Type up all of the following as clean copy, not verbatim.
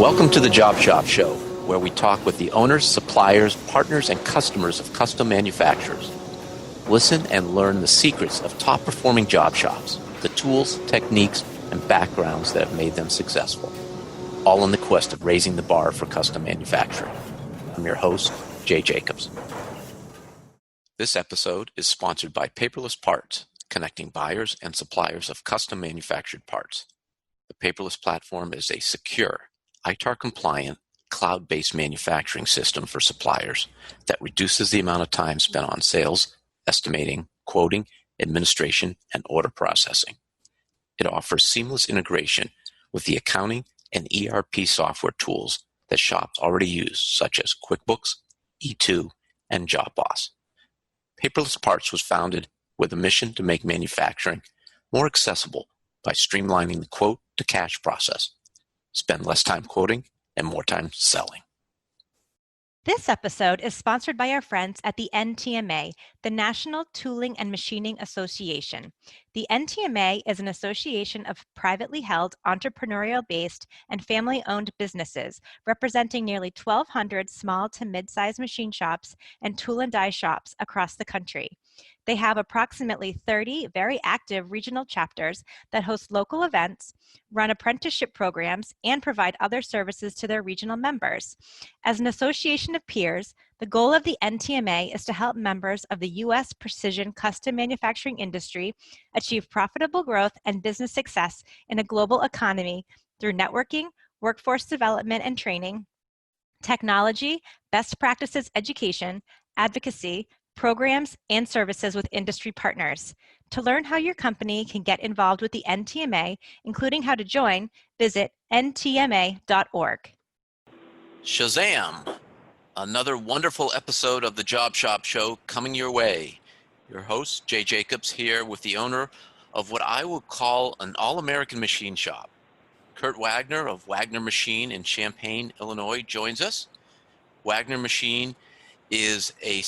Welcome to the Job Shop Show, where we talk with the owners, suppliers, partners, and customers of custom manufacturers. Listen and learn the secrets of top-performing job shops, the tools, techniques, and backgrounds that have made them successful, all in the quest of raising the bar for custom manufacturing. I'm your host, Jay Jacobs. This episode is sponsored by Paperless Parts, connecting buyers and suppliers of custom manufactured parts. The Paperless platform is a secure, ITAR-compliant, cloud-based manufacturing system for suppliers that reduces the amount of time spent on sales, estimating, quoting, administration, and order processing. It offers seamless integration with the accounting and ERP software tools that shops already use, such as QuickBooks, E2, and JobBoss. Paperless Parts was founded with a mission to make manufacturing more accessible by streamlining the quote-to-cash process. Spend less time quoting and more time selling. This episode is sponsored by our friends at the NTMA, the National Tooling and Machining Association. The NTMA is an association of privately held, entrepreneurial-based, and family-owned businesses representing nearly 1,200 small to mid-sized machine shops and tool and die shops across the country. They have approximately 30 very active regional chapters that host local events, run apprenticeship programs, and provide other services to their regional members. As an association of peers, the goal of the NTMA is to help members of the U.S. precision custom manufacturing industry achieve profitable growth and business success in a global economy through networking, workforce development and training, technology, best practices education, advocacy, programs, and services with industry partners. To learn how your company can get involved with the NTMA, including how to join, visit ntma.org. Shazam! Another wonderful episode of the Job Shop Show coming your way. Your host, Jay Jacobs, here with the owner of what I would call an all-American machine shop. Kurt Wagner of Wagner Machine in Champaign, Illinois, joins us. Wagner Machine is a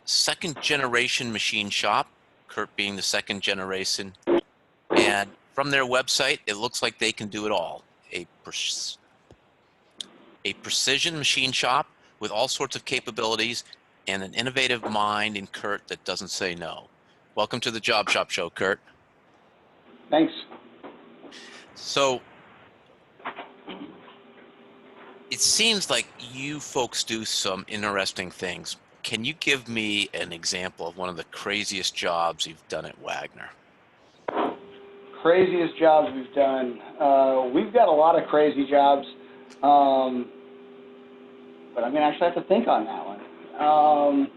second-generation machine shop, Kurt being the second generation. And from their website, it looks like they can do it all. A precision machine shop with all sorts of capabilities and an innovative mind in Kurt that doesn't say no. Welcome to the Job Shop Show, Kurt. Thanks. So, it seems like you folks do some interesting things. Can you give me an example of one of the craziest jobs you've done at Wagner? Craziest jobs we've done. We've got a lot of crazy jobs, but I'm going to actually have to think on that one.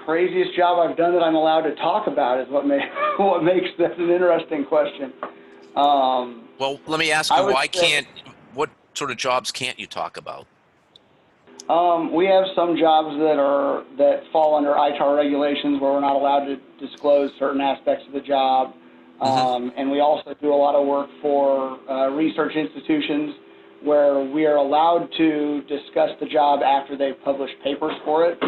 Craziest job I've done that I'm allowed to talk about is what makes that an interesting question. Well, let me ask you, what sort of jobs can't you talk about? We have some jobs that fall under ITAR regulations where we're not allowed to disclose certain aspects of the job. And we also do a lot of work for research institutions where we are allowed to discuss the job after they've published papers for it.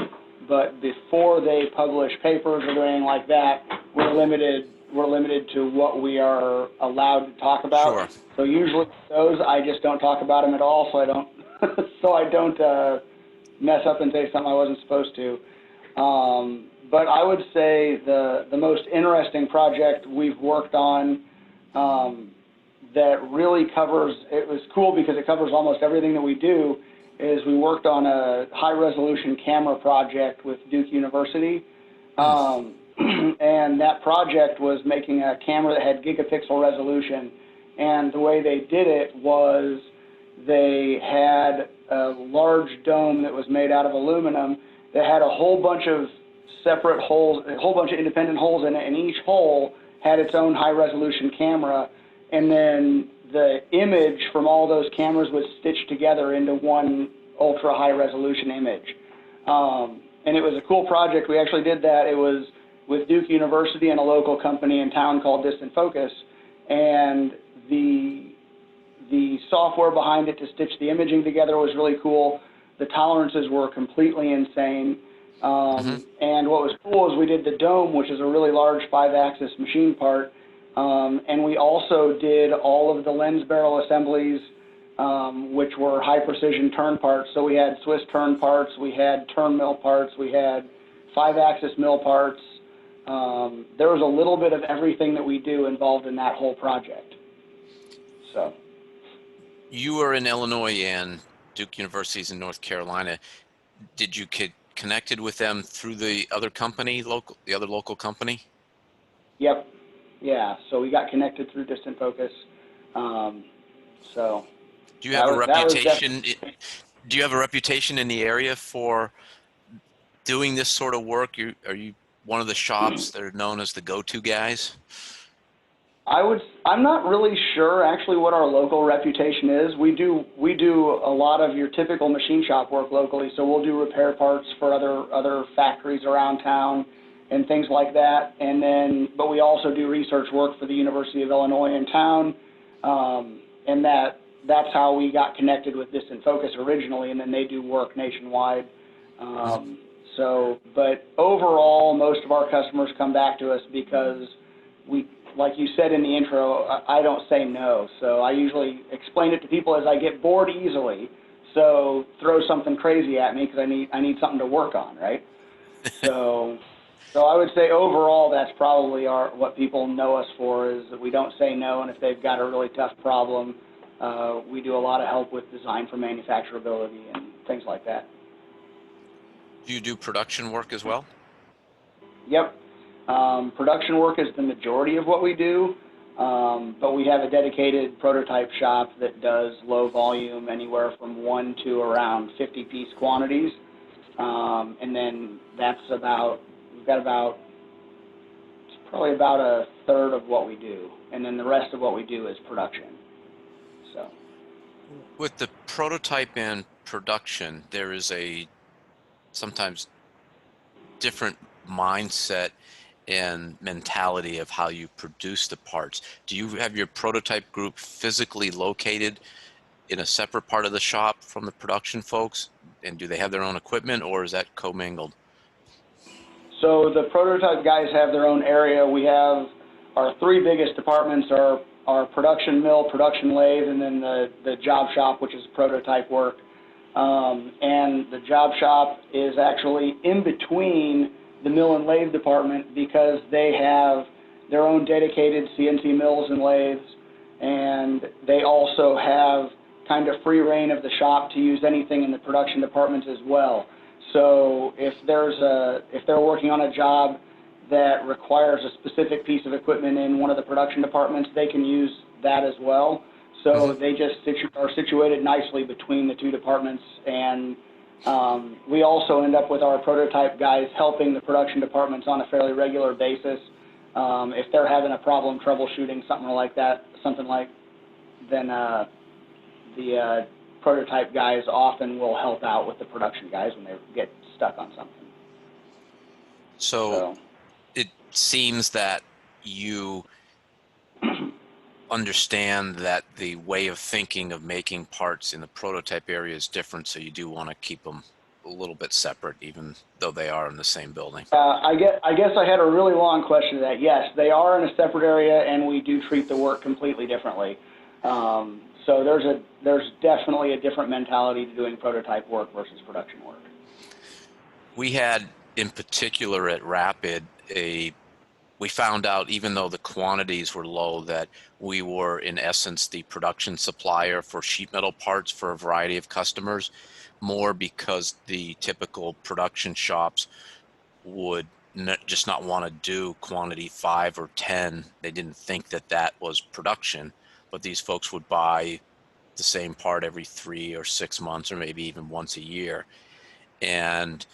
But before they publish papers or anything like that, we're limited to what we are allowed to talk about. Sure. So usually those, I just don't talk about them at all, so I don't mess up and say something I wasn't supposed to. But I would say the most interesting project we've worked on that really covers, it was cool because it covers almost everything that we do, is we worked on a high-resolution camera project with Duke University. And that project was making a camera that had gigapixel resolution. And the way they did it was they had a large dome that was made out of aluminum that had a whole bunch of separate holes, a whole bunch of independent holes in it, and each hole had its own high-resolution camera. And then the image from all those cameras was stitched together into one ultra-high-resolution image. And it was a cool project. We actually did that. It was with Duke University and a local company in town called Distant Focus. And the software behind it to stitch the imaging together was really cool. The tolerances were completely insane. And what was cool is we did the dome, which is a really large 5-axis machine part, and we also did all of the lens barrel assemblies which were high precision turn parts. So we had Swiss turn parts, we had turn mill parts, we had 5-axis mill parts. There was a little bit of everything that we do involved in that whole project. So. You were in Illinois and Duke University's in North Carolina. Did you get connected with them through the other company, the other local company? Yep. Yeah. So we got connected through Distant Focus. So. Do you have a reputation? Do you have a reputation in the area for doing this sort of work? Are you one of the shops that are known as the go-to guys? I'm not really sure actually what our local reputation is. We do a lot of your typical machine shop work locally, so we'll do repair parts for other factories around town and things like that. But we also do research work for the University of Illinois in town, and that's how we got connected with Distant Focus originally, and then they do work nationwide. But overall, most of our customers come back to us because like you said in the intro, I don't say no. So I usually explain it to people as I get bored easily. So throw something crazy at me because I need something to work on, right? So I would say overall that's probably what people know us for, is that we don't say no, and if they've got a really tough problem, we do a lot of help with design for manufacturability and things like that. Do you do production work as well? Yep. Production work is the majority of what we do, but we have a dedicated prototype shop that does low volume, anywhere from 1 to around 50-piece quantities, and then it's probably about a third of what we do, and then the rest of what we do is production. So, with the prototype and production, there is a sometimes different mindset and mentality of how you produce the parts. Do you have your prototype group physically located in a separate part of the shop from the production folks? And do they have their own equipment, or is that commingled? So the prototype guys have their own area. We have our 3 biggest departments are our production mill, production lathe, and then the job shop, which is prototype work. And the job shop is actually in between the mill and lathe department because they have their own dedicated CNC mills and lathes, and they also have kind of free reign of the shop to use anything in the production department as well. So if they're working on a job that requires a specific piece of equipment in one of the production departments, they can use that as well. So they just are situated nicely between the 2 departments, and we also end up with our prototype guys helping the production departments on a fairly regular basis. If they're having a problem troubleshooting then the prototype guys often will help out with the production guys when they get stuck on something. So it seems that you understand that the way of thinking of making parts in the prototype area is different, so you do want to keep them a little bit separate, even though they are in the same building. I guess I had a really long question to that. Yes, they are in a separate area, and we do treat the work completely differently. So there's definitely a different mentality to doing prototype work versus production work. We had, in particular at Rapid, we found out, even though the quantities were low, that we were in essence the production supplier for sheet metal parts for a variety of customers, more because the typical production shops would just not want to do quantity 5 or 10. They didn't think that was production, but these folks would buy the same part every 3 or 6 months, or maybe even once a year. And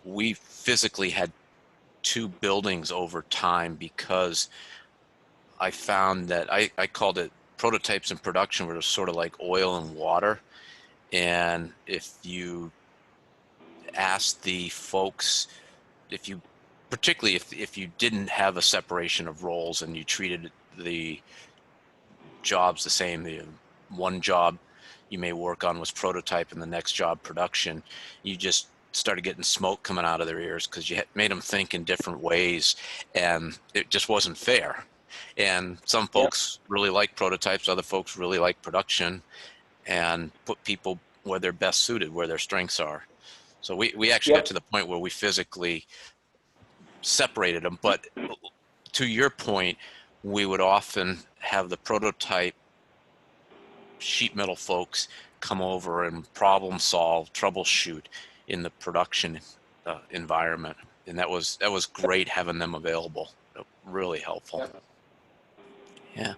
we physically had 2 buildings over time, because I found that I called it prototypes and production were sort of like oil and water. And if you ask the folks, particularly if you didn't have a separation of roles and you treated the jobs the same, one job you may work on was prototype and the next job production, you just started getting smoke coming out of their ears because you made them think in different ways, and it just wasn't fair. And some folks really like prototypes, other folks really like production, and put people where they're best suited, where their strengths are. So we actually got Yep. to the point where we physically separated them. But to your point, we would often have the prototype sheet metal folks come over and problem solve, troubleshoot in the production environment, and that was great having them available. Really helpful. Yep. Yeah.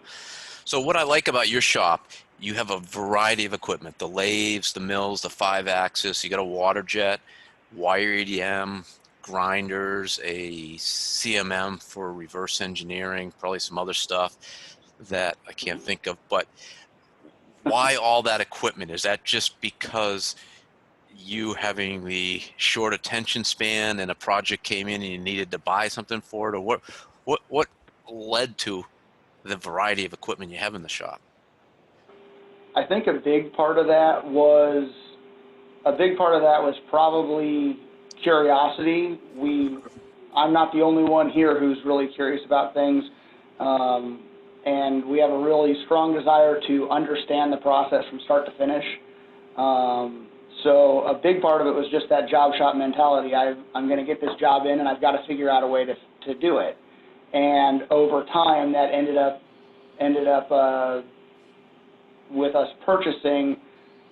So what I like about your shop, you have a variety of equipment: the lathes, the mills, the 5-axis. You got a water jet, wire EDM, grinders, a CMM for reverse engineering, probably some other stuff that I can't think of. But why all that equipment? Is that just because you having the short attention span and a project came in and you needed to buy something for it, or what led to the variety of equipment you have in the shop? I think a big part of that was probably curiosity. I'm not the only one here who's really curious about things, and we have a really strong desire to understand the process from start to finish. So a big part of it was just that job shop mentality. I'm going to get this job in, and I've got to figure out a way to do it. And over time, that ended up with us purchasing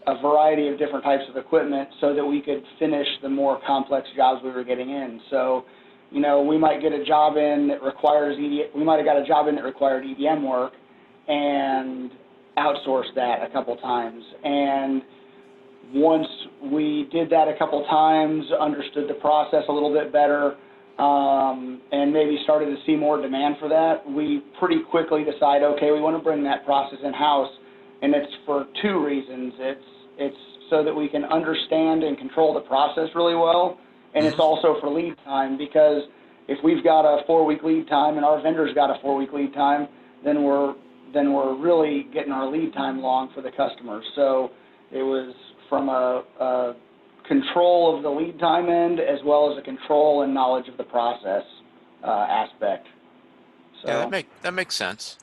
a variety of different types of equipment so that we could finish the more complex jobs we were getting in. So, we might get a job in that requires we might have got a job in that required EDM work and outsourced that a couple times. And once we did that a couple times, understood the process a little bit better, and maybe started to see more demand for that, we pretty quickly decide, okay, we want to bring that process in-house, and it's for two reasons. It's so that we can understand and control the process really well, and it's also for lead time, because if we've got a 4-week lead time and our vendor's got a 4-week lead time, then we're really getting our lead time long for the customer. So it was from a control of the lead time end, as well as a control and knowledge of the process aspect. So, Yeah, that makes sense.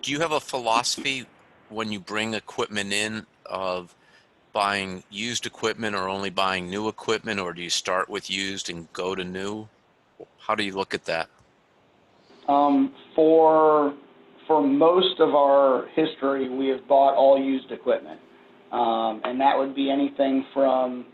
Do you have a philosophy when you bring equipment in of buying used equipment or only buying new equipment, or do you start with used and go to new? How do you look at that? for most of our history, we have bought all used equipment, and that would be anything from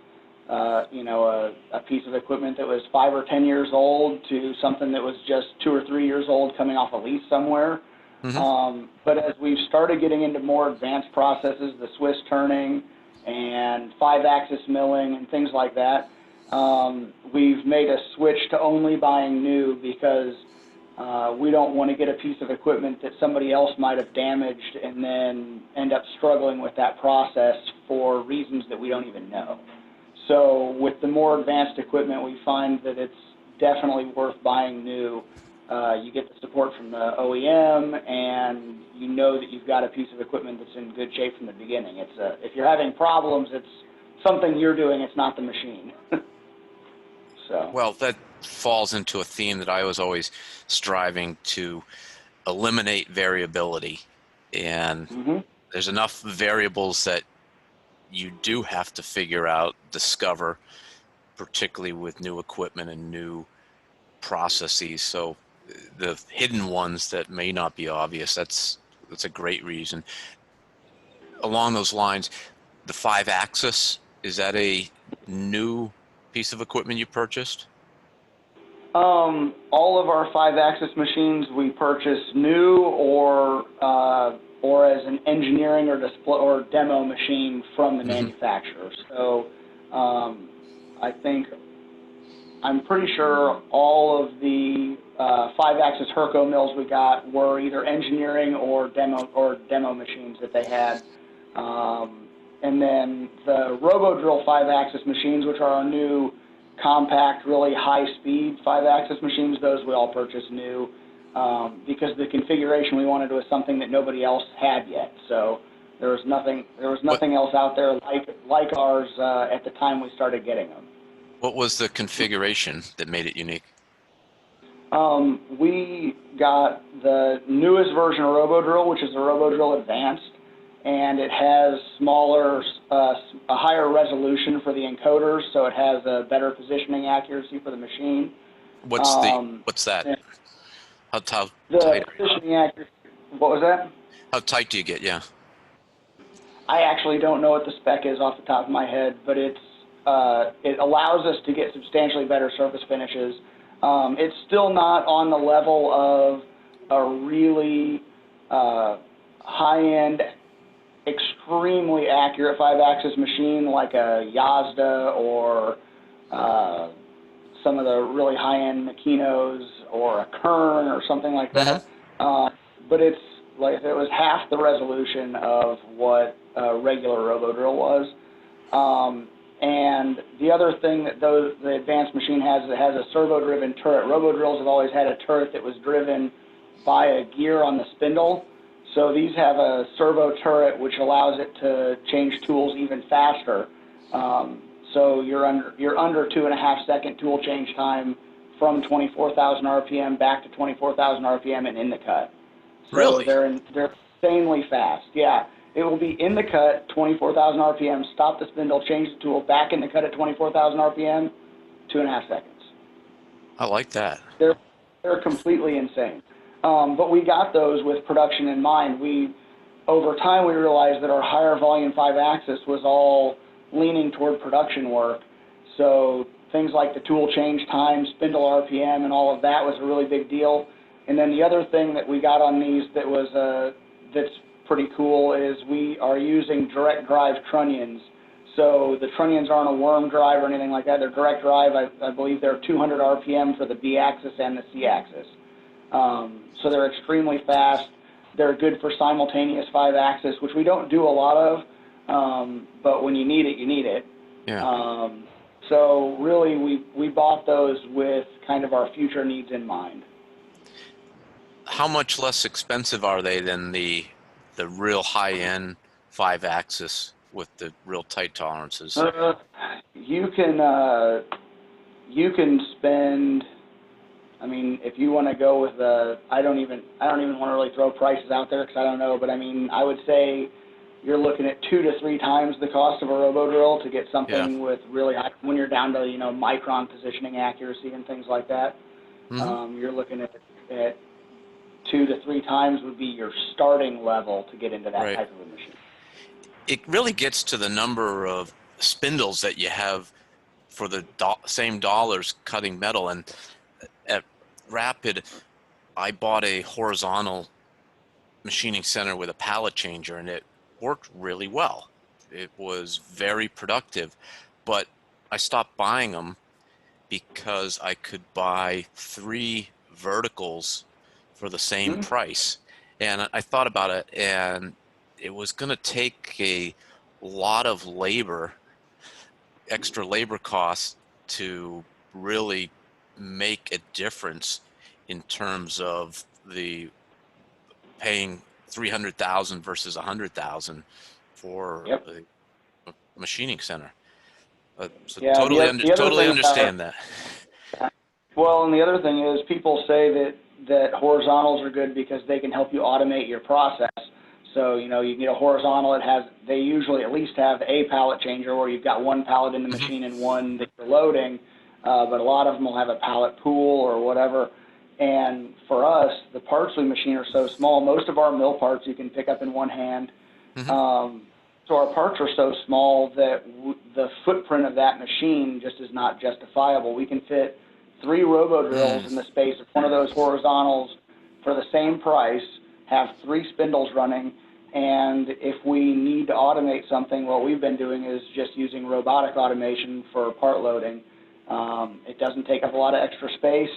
a piece of equipment that was 5 or 10 years old to something that was just 2 or 3 years old coming off a lease somewhere. But as we've started getting into more advanced processes, the Swiss turning and 5-axis milling and things like that, we've made a switch to only buying new, because we don't want to get a piece of equipment that somebody else might have damaged and then end up struggling with that process for reasons that we don't even know. So with the more advanced equipment, we find that it's definitely worth buying new. You get the support from the OEM, and you know that you've got a piece of equipment that's in good shape from the beginning. If you're having problems, it's something you're doing, it's not the machine. So. Well, that falls into a theme that I was always striving to eliminate variability. And there's enough variables that you do have to figure out, discover, particularly with new equipment and new processes. So the hidden ones that may not be obvious, that's a great reason. Along those lines, the 5-axis, is that a new piece of equipment you purchased? All of our 5-axis machines we purchase new or as an engineering or display or demo machine from the manufacturer. So I'm pretty sure all of the 5-axis Herco mills we got were either engineering or demo machines that they had. And then the RoboDrill 5-axis machines, which are our new compact, really high-speed 5-axis machines, those we all purchased new, because the configuration we wanted was something that nobody else had yet. So there was nothing else out there like ours at the time we started getting them. What was the configuration that made it unique? We got the newest version of RoboDrill, which is the RoboDrill Advanced, and it has a higher resolution for the encoders, so it has a better positioning accuracy for the machine. What's that? How The tight? positioning accuracy. What was that? How tight do you get? Yeah. I actually don't know what the spec is off the top of my head, but it allows us to get substantially better surface finishes. It's still not on the level of a really high-end, extremely accurate 5-axis machine like a Yazda or some of the really high-end Makinos or a Kern or something like that. But it's like it was half the resolution of what a regular robo-drill was. And the other thing that the advanced machine has is it has a servo-driven turret. Robo-drills have always had a turret that was driven by a gear on the spindle. So these have a servo turret which allows it to change tools even faster. So you're under 2.5 second tool change time from 24,000 RPM back to 24,000 RPM and in the cut. So Really? they're insanely fast. Yeah, it will be in the cut, 24,000 RPM, stop the spindle, change the tool, back in the cut at 24,000 RPM, 2.5 seconds. I like that. They're completely insane. But we got those with production in mind. Over time, we realized that our higher volume 5-axis was all leaning toward production work. So things like the tool change time, spindle RPM, and all of that was a really big deal. And then the other thing that we got on these that's pretty cool is we are using direct drive trunnions. So the trunnions aren't a worm drive or anything like that. They're direct drive. I believe they're 200 RPM for the B axis and the C axis. So they're extremely fast. They're good for simultaneous 5-axis, which we don't do a lot of, but when you need it, you need it. Yeah. So really, we bought those with kind of our future needs in mind. How much less expensive are they than the real high-end 5-axis with the real tight tolerances? You can spend. I mean, if you want to go with I don't even want to really throw prices out there because I don't know, but I mean, I would say you're looking at 2 to 3 times the cost of a robo drill to get something with really high, when you're down to micron positioning accuracy and things like that. You're looking at 2 to 3 times would be your starting level to get into that type of a machine. It really gets to the number of spindles that you have for the same dollars cutting metal. And at Rapid, I bought a horizontal machining center with a pallet changer, and it worked really well. It was very productive, but I stopped buying them because I could buy 3 verticals for the same price. And I thought about it, and it was going to take a lot of labor, extra labor costs, to really make a difference in terms of the paying 300,000 versus 100,000 for a machining center. So totally understand that. Well, and the other thing is people say that horizontals are good because they can help you automate your process. So, you can get a horizontal, they usually at least have a pallet changer where you've got one pallet in the machine and one that you're loading, but a lot of them will have a pallet pool or whatever. And for us, the parts we machine are so small. Most of our mill parts you can pick up in one hand. So our parts are so small that the footprint of that machine just is not justifiable. We can fit 3 robo drills in the space of one of those horizontals for the same price, have 3 spindles running, and if we need to automate something, what we've been doing is just using robotic automation for part loading. It doesn't take up a lot of extra space,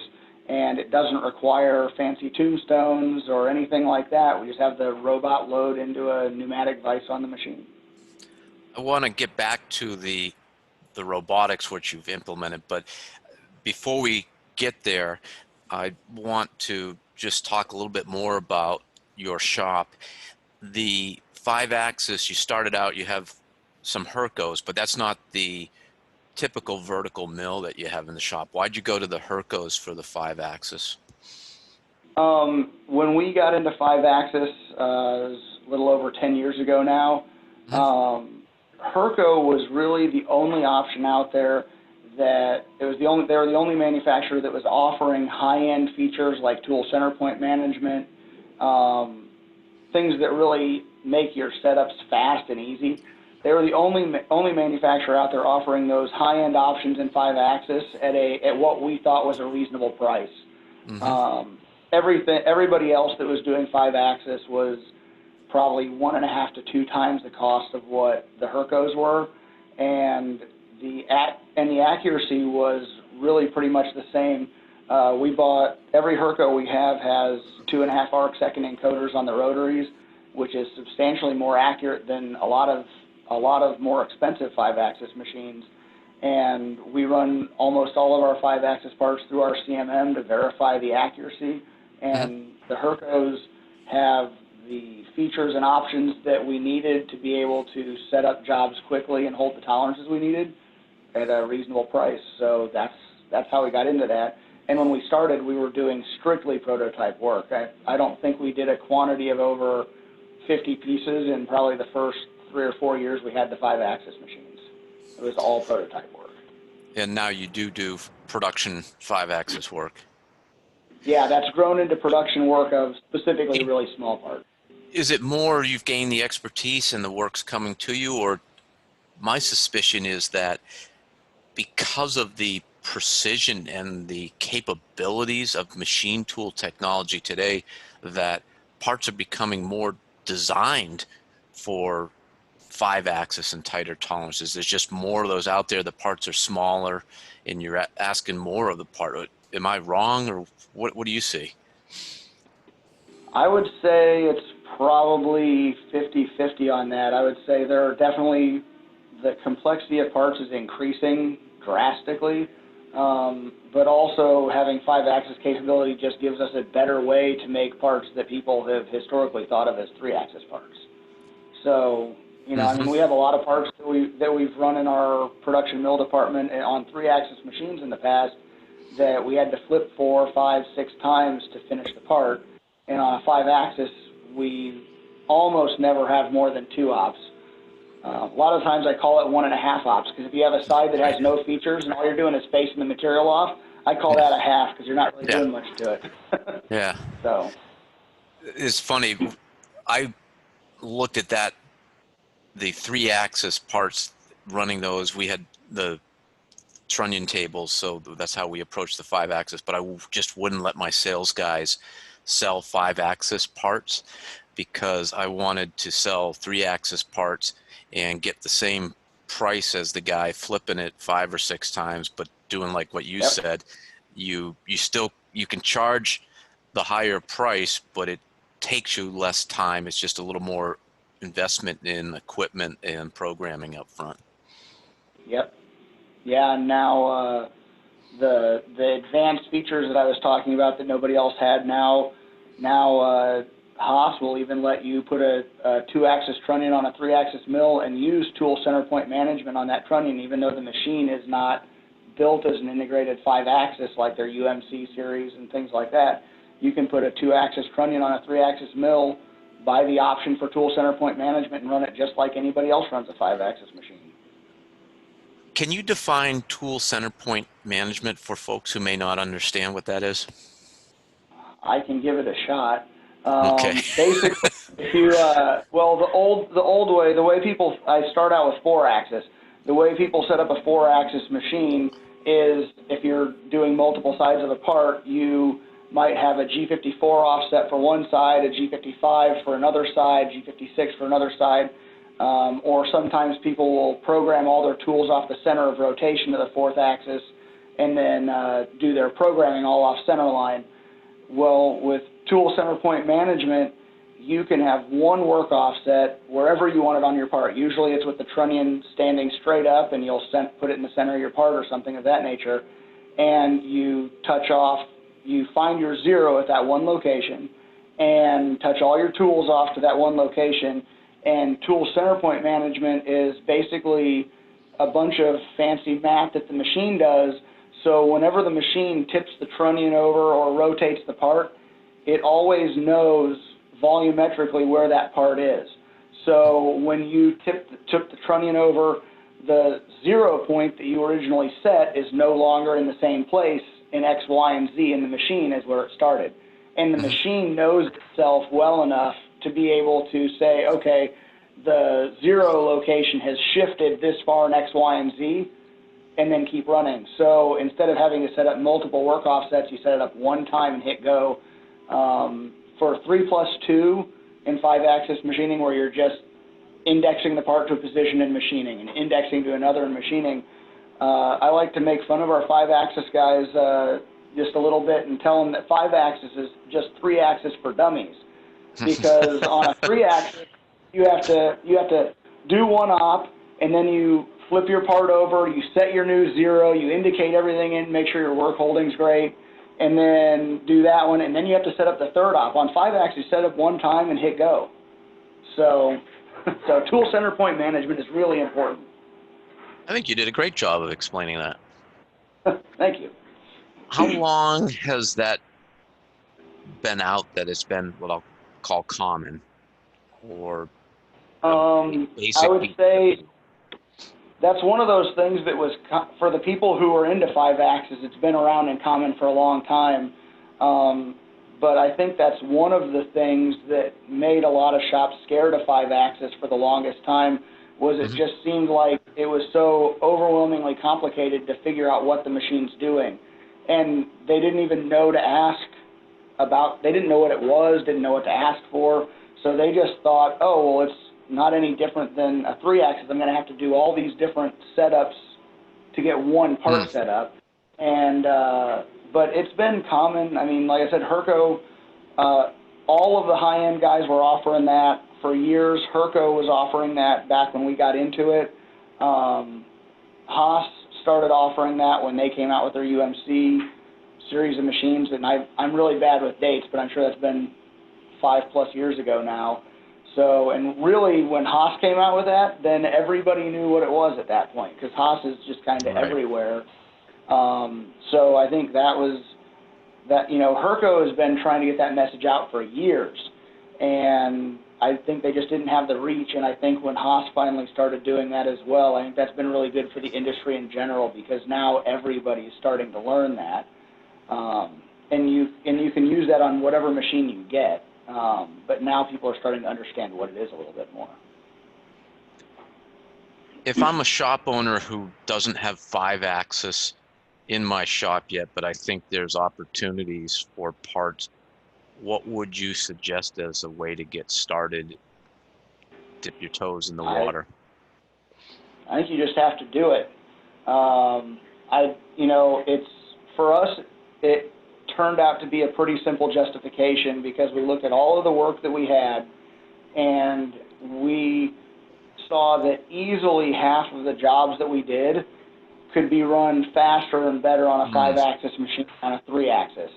and it doesn't require fancy tombstones or anything like that. We just have the robot load into a pneumatic vise on the machine. I want to get back to the robotics which you've implemented, but before we get there, I want to just talk a little bit more about your shop. The 5-axis, you started out, you have some Hercos, but that's not the typical vertical mill that you have in the shop. Why'd you go to the Hercos for the 5-axis? When we got into 5-axis, a little over 10 years ago now. Herco was really the only option out there that they were the only manufacturer that was offering high-end features like tool center point management, things that really make your setups fast and easy. They were the only manufacturer out there offering those high-end options in 5-axis at what we thought was a reasonable price. Everybody else that was doing 5-axis was probably 1.5 to 2 times the cost of what the Hercos were, and the accuracy was really pretty much the same. Every Herco we have has 2.5 arc-second encoders on the rotaries, which is substantially more accurate than a lot of more expensive 5-axis machines. And we run almost all of our 5-axis parts through our CMM to verify the accuracy. And the Hercos have the features and options that we needed to be able to set up jobs quickly and hold the tolerances we needed at a reasonable price. So that's how we got into that. And when we started, we were doing strictly prototype work. I don't think we did a quantity of over 50 pieces in probably the first 3 or 4 years we had the 5-axis machines. It was all prototype work. And now you do production 5-axis work. Yeah, that's grown into production work of specifically really small parts. Is it more you've gained the expertise and the work's coming to you, or my suspicion is that because of the precision and the capabilities of machine tool technology today, that parts are becoming more designed for 5-axis and tighter tolerances? There's just more of those out there. The parts are smaller, and you're asking more of the part. Am I wrong, or what do you see? I would say it's probably 50-50 on that. I would say there are definitely, the complexity of parts is increasing drastically, but also having 5-axis capability just gives us a better way to make parts that people have historically thought of as 3-axis parts. So, I mean, we have a lot of parts that we've run in our production mill department on 3-axis machines in the past that we had to flip 4, 5, 6 times to finish the part. And on a 5-axis, we almost never have more than 2 ops. A lot of times I call it 1.5 ops, because if you have a side that has no features and all you're doing is spacing the material off, I call that a half, because you're not really doing much to it. Yeah. So It's funny. I looked at that, the 3-axis parts, running those. We had the trunnion tables, so that's how we approached the 5-axis, but I just wouldn't let my sales guys sell 5-axis parts because I wanted to sell 3-axis parts and get the same price as the guy flipping it 5 or 6 times, but doing like what you said. You can charge the higher price, but it takes you less time. It's just a little more investment in equipment and programming up front. Yep. Yeah, and now the advanced features that I was talking about that nobody else had now Haas will even let you put a 2-axis trunnion on a 3-axis mill and use tool center point management on that trunnion, even though the machine is not built as an integrated 5-axis like their UMC series and things like that. You can put a 2-axis trunnion on a 3-axis mill, buy the option for tool center point management, and run it just like anybody else runs a 5-axis machine. Can you define tool center point management for folks who may not understand what that is? I can give it a shot. Okay. Basically, if you the old way, I start out with 4-axis. The way people set up a 4-axis machine is if you're doing multiple sides of the part, you might have a G54 offset for one side, a G55 for another side, G56 for another side, or sometimes people will program all their tools off the center of rotation to the 4th axis and then do their programming all off center line. Well, with tool center point management, you can have one work offset wherever you want it on your part. Usually it's with the trunnion standing straight up, and you'll put it in the center of your part or something of that nature, and you find your 0 at that one location and touch all your tools off to that one location. And tool center point management is basically a bunch of fancy math that the machine does. So whenever the machine tips the trunnion over or rotates the part, it always knows volumetrically where that part is. So when you took the trunnion over, the 0 point that you originally set is no longer in the same place in X, Y, and Z in the machine as where it started. And the machine knows itself well enough to be able to say, okay, the 0 location has shifted this far in X, Y, and Z, and then keep running. So instead of having to set up multiple work offsets, you set it up one time and hit go. For 3+2 in 5-axis machining, where you're just indexing the part to a position in machining and indexing to another in machining, I like to make fun of our 5-axis guys just a little bit and tell them that 5-axis is just 3-axis for dummies. Because on a 3-axis, you have to do one op, and then you flip your part over, you set your new 0, you indicate everything in, make sure your work holding's great, and then do that one, and then you have to set up the third op. On 5-axis, set up one time and hit go. So tool center point management is really important. I think you did a great job of explaining that. Thank you. How long has that been out that it's been what I'll call common, or basic? I would say that's one of those things that was, for the people who are into 5-axis, it's been around and common for a long time. But I think that's one of the things that made a lot of shops scared of 5-axis for the longest time, was it just seemed like it was so overwhelmingly complicated to figure out what the machine's doing. And they didn't even know to ask about, they didn't know what it was, didn't know what to ask for. So they just thought, oh, well, it's not any different than a 3-axis. I'm going to have to do all these different setups to get one part set up. And but it's been common. I mean, like I said, Herco, all of the high-end guys were offering that for years. Herco was offering that back when we got into it. Haas started offering that when they came out with their UMC series of machines. And I'm really bad with dates, but I'm sure that's been 5+ years ago now. So, and really, when Haas came out with that, then everybody knew what it was at that point, because Haas is just kind of everywhere. So I think that was, Herco has been trying to get that message out for years, and I think they just didn't have the reach, and I think when Haas finally started doing that as well, I think that's been really good for the industry in general, because now everybody is starting to learn that, and you can use that on whatever machine you get. But now people are starting to understand what it is a little bit more. If I'm a shop owner who doesn't have 5-axis in my shop yet, but I think there's opportunities for parts, what would you suggest as a way to get started, dip your toes in the water? I think you just have to do it. It's, for us, it turned out to be a pretty simple justification, because we looked at all of the work that we had, and we saw that easily half of the jobs that we did could be run faster and better on a 5-axis machine than on a 3-axis.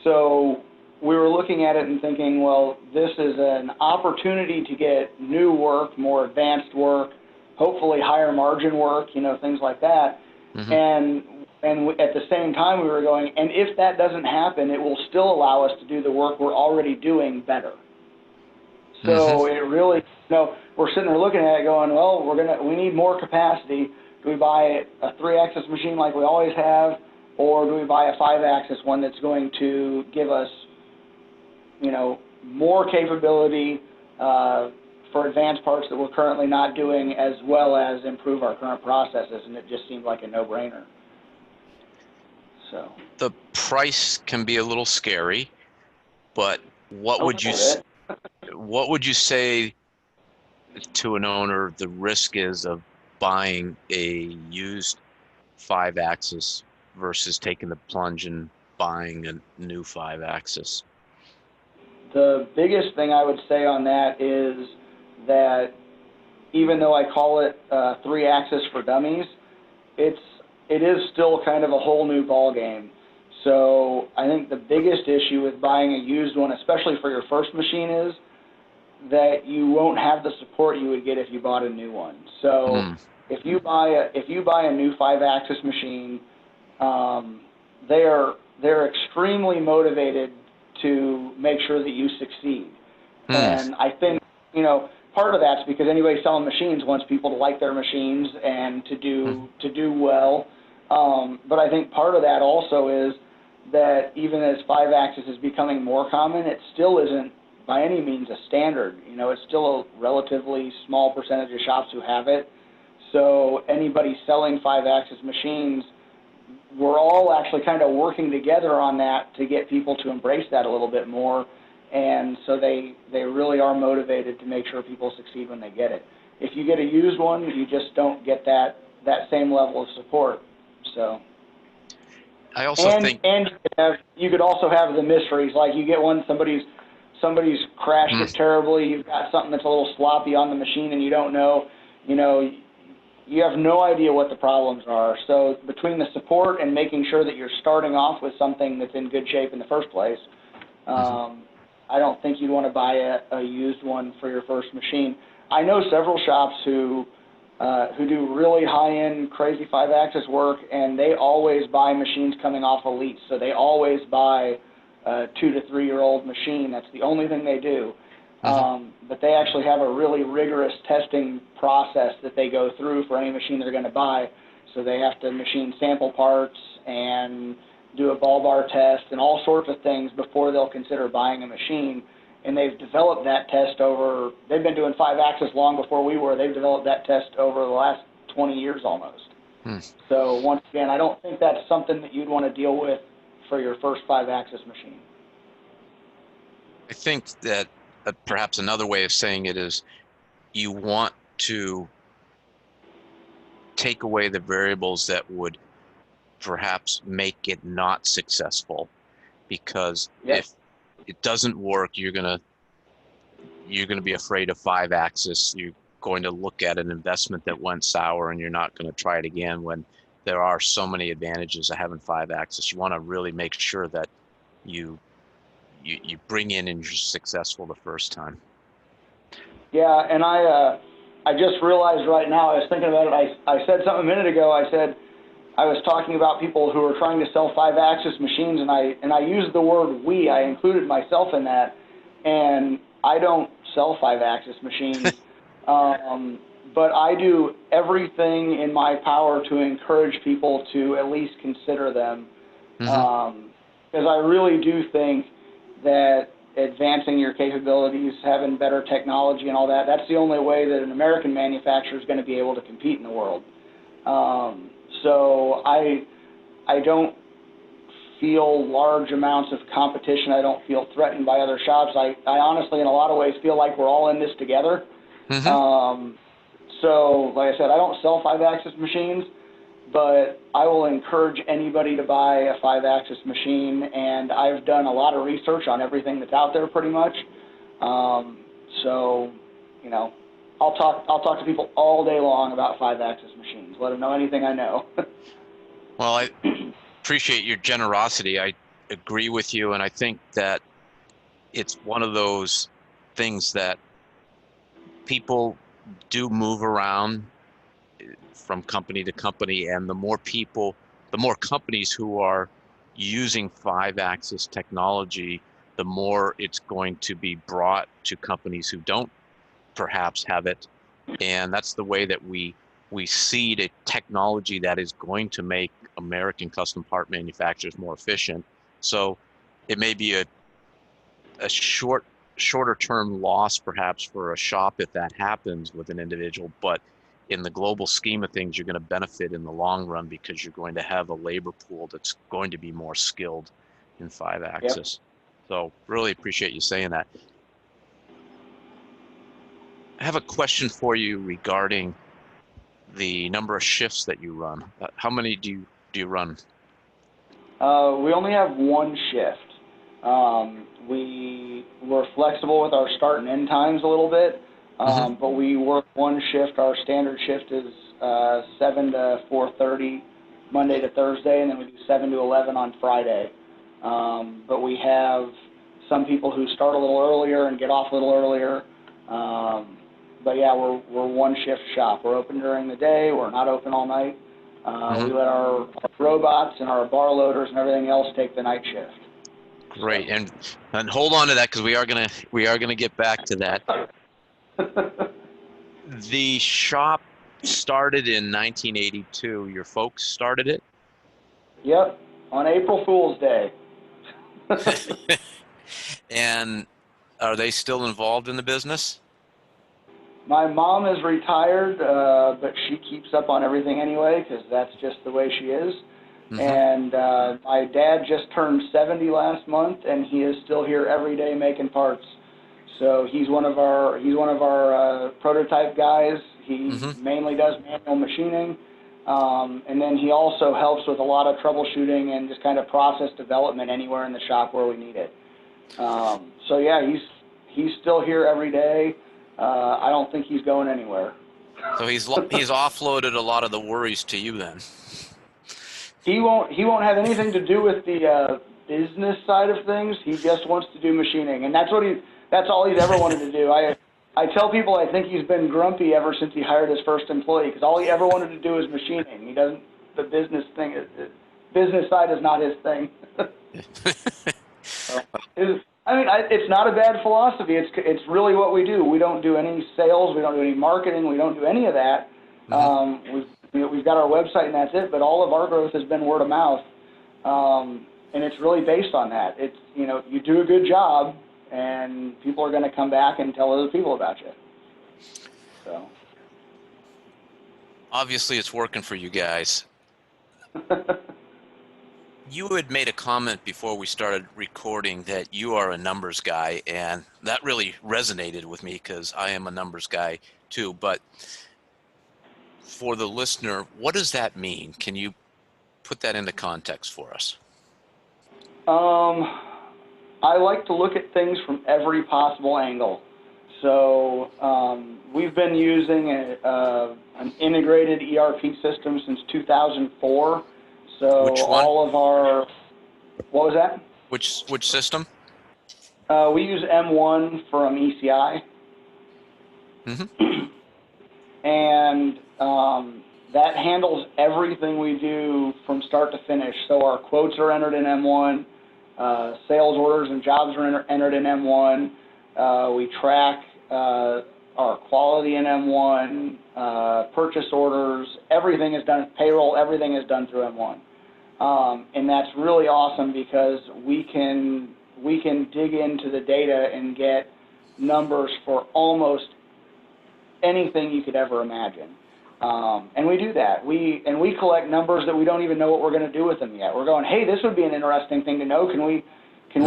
So we were looking at it and thinking, well, this is an opportunity to get new work, more advanced work, hopefully higher margin work, things like that. And at the same time, we were going, and if that doesn't happen, it will still allow us to do the work we're already doing better. So it really, we're sitting there looking at it going, well, we need more capacity. Do we buy a 3-axis machine like we always have, or do we buy a 5-axis one that's going to give us, more capability for advanced parts that we're currently not doing, as well as improve our current processes? And it just seemed like a no-brainer. So the price can be a little scary, but what would you say to an owner the risk is of buying a used 5-axis versus taking the plunge and buying a new 5-axis? The biggest thing I would say on that is that even though I call it 3-axis for dummies, it is still kind of a whole new ball game. So I think the biggest issue with buying a used one, especially for your first machine, is that you won't have the support you would get if you bought a new one. So if you buy a new 5-axis machine, they're extremely motivated to make sure that you succeed. Hmm. And I think, part of that's because anybody selling machines wants people to like their machines and to do well. But I think part of that also is that even as 5-axis is becoming more common, it still isn't by any means a standard. It's still a relatively small percentage of shops who have it. So anybody selling 5-axis machines, we're all actually kind of working together on that to get people to embrace that a little bit more. And so they really are motivated to make sure people succeed when they get it. If you get a used one, you just don't get that same level of support. So. I also think. And you could also have the mysteries, like you get one, somebody's crashed it terribly, you've got something that's a little sloppy on the machine and you don't know, you have no idea what the problems are. So between the support and making sure that you're starting off with something that's in good shape in the first place, I don't think you'd want to buy a used one for your first machine. I know several shops who do really high-end, crazy 5-axis work, and they always buy machines coming off a lease. So they always buy a 2 to 3 year old machine. That's the only thing they do. But they actually have a really rigorous testing process that they go through for any machine they're going to buy. So they have to machine sample parts and do a ball bar test and all sorts of things before they'll consider buying a machine. And they've developed that test they've been doing 5-axis long before we were. They've developed that test over the last 20 years almost. So once again, I don't think that's something that you'd want to deal with for your first 5-axis machine. I think that perhaps another way of saying it is you want to take away the variables that would perhaps make it not successful, because if it doesn't work, you're gonna be afraid of 5-axis. You're going to look at an investment that went sour and you're not going to try it again, when there are so many advantages of having 5-axis. You want to really make sure that you bring in and you're successful the first time. Yeah, and I just realized right now, I was thinking about it, I said something a minute ago. I said I was talking about people who are trying to sell 5-axis machines, and I used the word we. I included myself in that, and I don't sell 5-axis machines, but I do everything in my power to encourage people to at least consider them, because I really do think that advancing your capabilities, having better technology and all that, that's the only way that an American manufacturer is going to be able to compete in the world. So I don't feel large amounts of competition. I don't feel threatened by other shops. I honestly, in a lot of ways, feel like we're all in this together. So, like I said, I don't sell 5-axis machines, but I will encourage anybody to buy a 5-axis machine, and I've done a lot of research on everything that's out there pretty much. So, I'll talk to people all day long about 5-axis machines, let them know anything I know. Well, I appreciate your generosity. I agree with you, and I think that it's one of those things that people do move around from company to company, and the more companies who are using 5-axis technology, the more it's going to be brought to companies who don't perhaps have it. And that's the way that we seed a technology that is going to make American custom part manufacturers more efficient. So it may be a shorter term loss perhaps for a shop if that happens with an individual, but in the global scheme of things, you're going to benefit in the long run because you're going to have a labor pool that's going to be more skilled in 5-axis. So really appreciate you saying that. I have a question for you regarding the number of shifts that you run. How many do you run? We only have one shift. We're flexible with our start and end times a little bit, but we work one shift. Our standard shift is 7 to 4:30 Monday to Thursday, and then we do 7 to 11 on Friday. But we have some people who start a little earlier and get off a little earlier. But yeah, we're one shift shop. We're open during the day. We're not open all night. We let our robots and our bar loaders and everything else take the night shift. Great, and hold on to that because we are gonna get back to that. The shop started in 1982. Your folks started it. Yep, on April Fool's Day. And are they still involved in the business? My mom is retired, but she keeps up on everything anyway because that's just the way she is. Mm-hmm. And my dad just turned 70 last month, and he is still here every day making parts. So he's one of our prototype guys. He mainly does manual machining, and then he also helps with a lot of troubleshooting and just kind of process development anywhere in the shop where we need it. So yeah, he's still here every day. I don't think he's going anywhere. So he's offloaded a lot of the worries to you then. He won't have anything to do with the business side of things. He just wants to do machining, and that's all he's ever wanted to do. I tell people I think he's been grumpy ever since he hired his first employee because all he ever wanted to do is machining. He doesn't. The business thing business side is not his thing. It's not a bad philosophy. It's really what we do. We don't do any sales. We don't do any marketing. We don't do any of that. We've got our website and that's it. But all of our growth has been word of mouth, and it's really based on that. It's you do a good job, and people are going to come back and tell other people about you. So obviously, it's working for you guys. You had made a comment before we started recording that you are a numbers guy, and that really resonated with me because I am a numbers guy too. But for the listener, what does that mean? Can you put that into context for us? I like to look at things from every possible angle. So we've been using an integrated ERP system since 2004. So which one? All of our, what was that? Which system? We use M1 from ECI. And that handles everything we do from start to finish. So our quotes are entered in M1, sales orders and jobs are entered in M1. We track our quality in M1, purchase orders, everything is done, payroll, everything is done through M1. And that's really awesome because we can dig into the data and get numbers for almost anything you could ever imagine. And we do that. We collect numbers that we don't even know what we're going to do with them yet. We're going, hey, this would be an interesting thing to know. Can we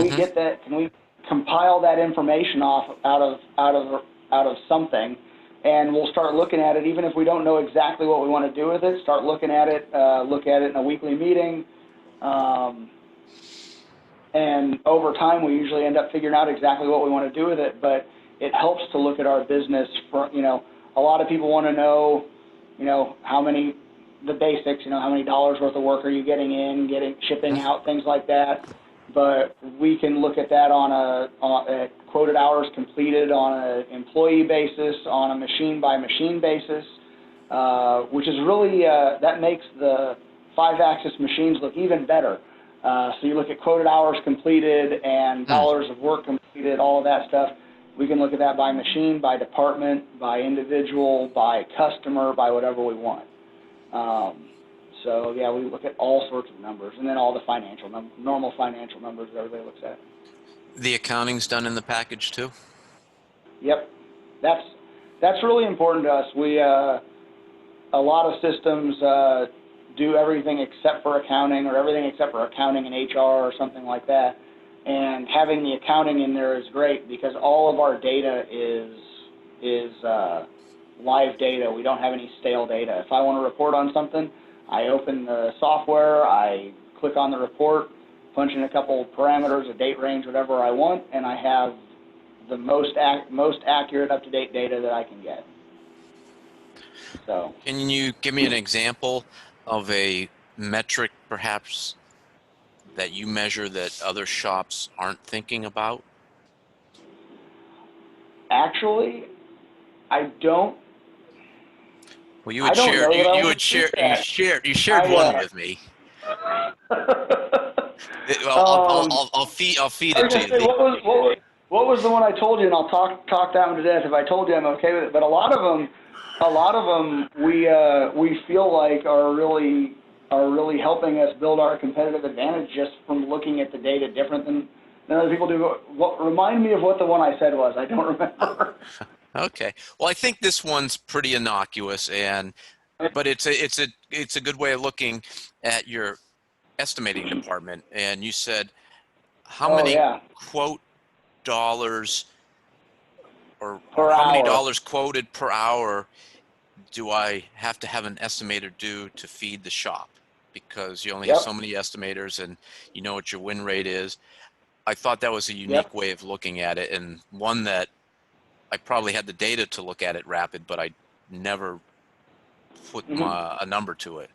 get that? Can we compile that information out of something? And we'll start looking at it, even if we don't know exactly what we want to do with it. Start looking at it. Look at it in a weekly meeting. And over time, we usually end up figuring out exactly what we want to do with it. But it helps to look at our business. A lot of people want to know, how many, the basics. How many dollars worth of work are you getting in, shipping out, things like that. But we can look at that on a quoted hours completed on an employee basis, on a machine-by-machine basis, which is really, that makes the 5-axis machines look even better. So you look at quoted hours completed and dollars of work completed, all of that stuff. We can look at that by machine, by department, by individual, by customer, by whatever we want. So, yeah, we look at all sorts of numbers, and then all the normal financial numbers that everybody looks at. The accounting's done in the package too? Yep. That's really important to us. A lot of systems do everything except for accounting, or everything except for accounting and HR or something like that. And having the accounting in there is great because all of our data is live data. We don't have any stale data. If I want to report on something, I open the software, I click on the report, punch in a couple parameters, a date range, whatever I want, and I have the most accurate, up-to-date data that I can get. So, can you give me an example of a metric, perhaps, that you measure that other shops aren't thinking about? Actually, I don't. Well, you shared one with me. I'll feed I it was to gonna say, you. what was the one I told you? And I'll talk that one to death. If I told you, I'm okay with it. But a lot of them, we feel like are really helping us build our competitive advantage just from looking at the data different than other people do. Remind me of what the one I said was. I don't remember. Okay. Well, I think this one's pretty innocuous, but it's a good way of looking at your estimating department. And you said how Oh many yeah, quote dollars or per how many hour. dollars quoted per hour do I have to have an estimator do to feed the shop? Because you only have so Yep. many estimators and you know what your win rate is. I thought that was a Yep. unique way of looking at it, and one that I probably had the data to look at it rapid, but I never put Mhm. a number to it.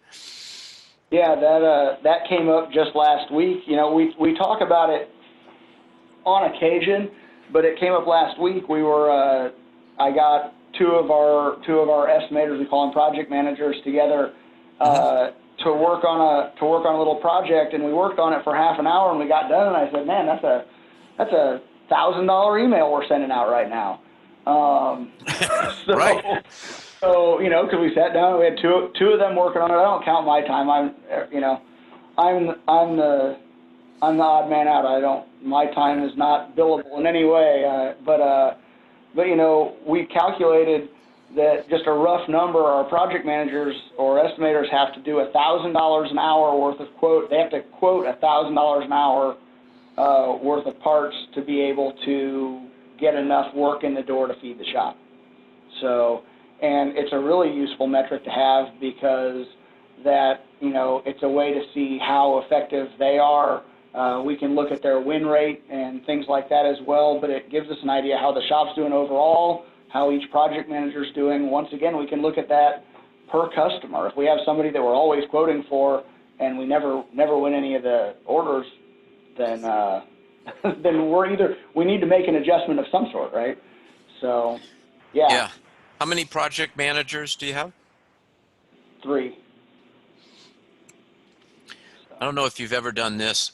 Yeah, that came up just last week. You know, we talk about it on occasion, but it came up last week. I got two of our estimators, we call them project managers, together Mm-hmm. to work on a little project, and we worked on it for half an hour, and we got done. And I said, man, that's a $1,000 email we're sending out right now. So. Right. So, you know, because we sat down, we had two of them working on it. I don't count my time. I'm the odd man out. My time is not billable in any way. But you know, we calculated that just a rough number. Our project managers or estimators have to do $1,000 an hour worth of quote. They have to quote $1,000 an hour worth of parts to be able to get enough work in the door to feed the shop. So, and it's a really useful metric to have because it's a way to see how effective they are. We can look at their win rate and things like that as well, but it gives us an idea how the shop's doing overall, how each project manager's doing. Once again, we can look at that per customer. If we have somebody that we're always quoting for and we never win any of the orders, then then we need to make an adjustment of some sort, right? So, yeah. Yeah. How many project managers do you have? 3. I don't know if you've ever done this.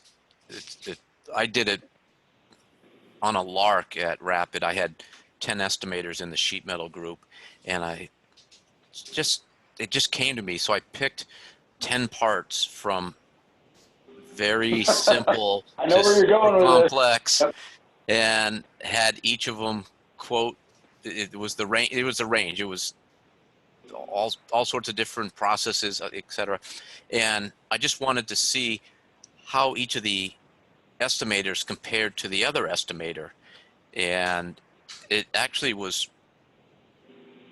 I did it on a lark at Rapid. I had 10 estimators in the sheet metal group, and it just came to me. So I picked 10 parts from very simple I know to where you're super going with this. complex, Yep. and had each of them quote. It was the range. It was the range. It was all sorts of different processes, etc. And I just wanted to see how each of the estimators compared to the other estimator, and it actually was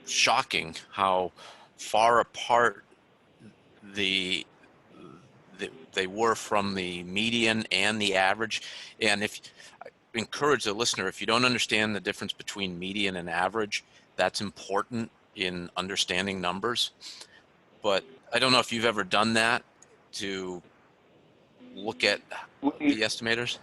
shocking how far apart the, they were from the median and the average. And if I encourage the listener, if you don't understand the difference between median and average, that's important in understanding numbers. But I don't know if you've ever done that to look at We, the estimators.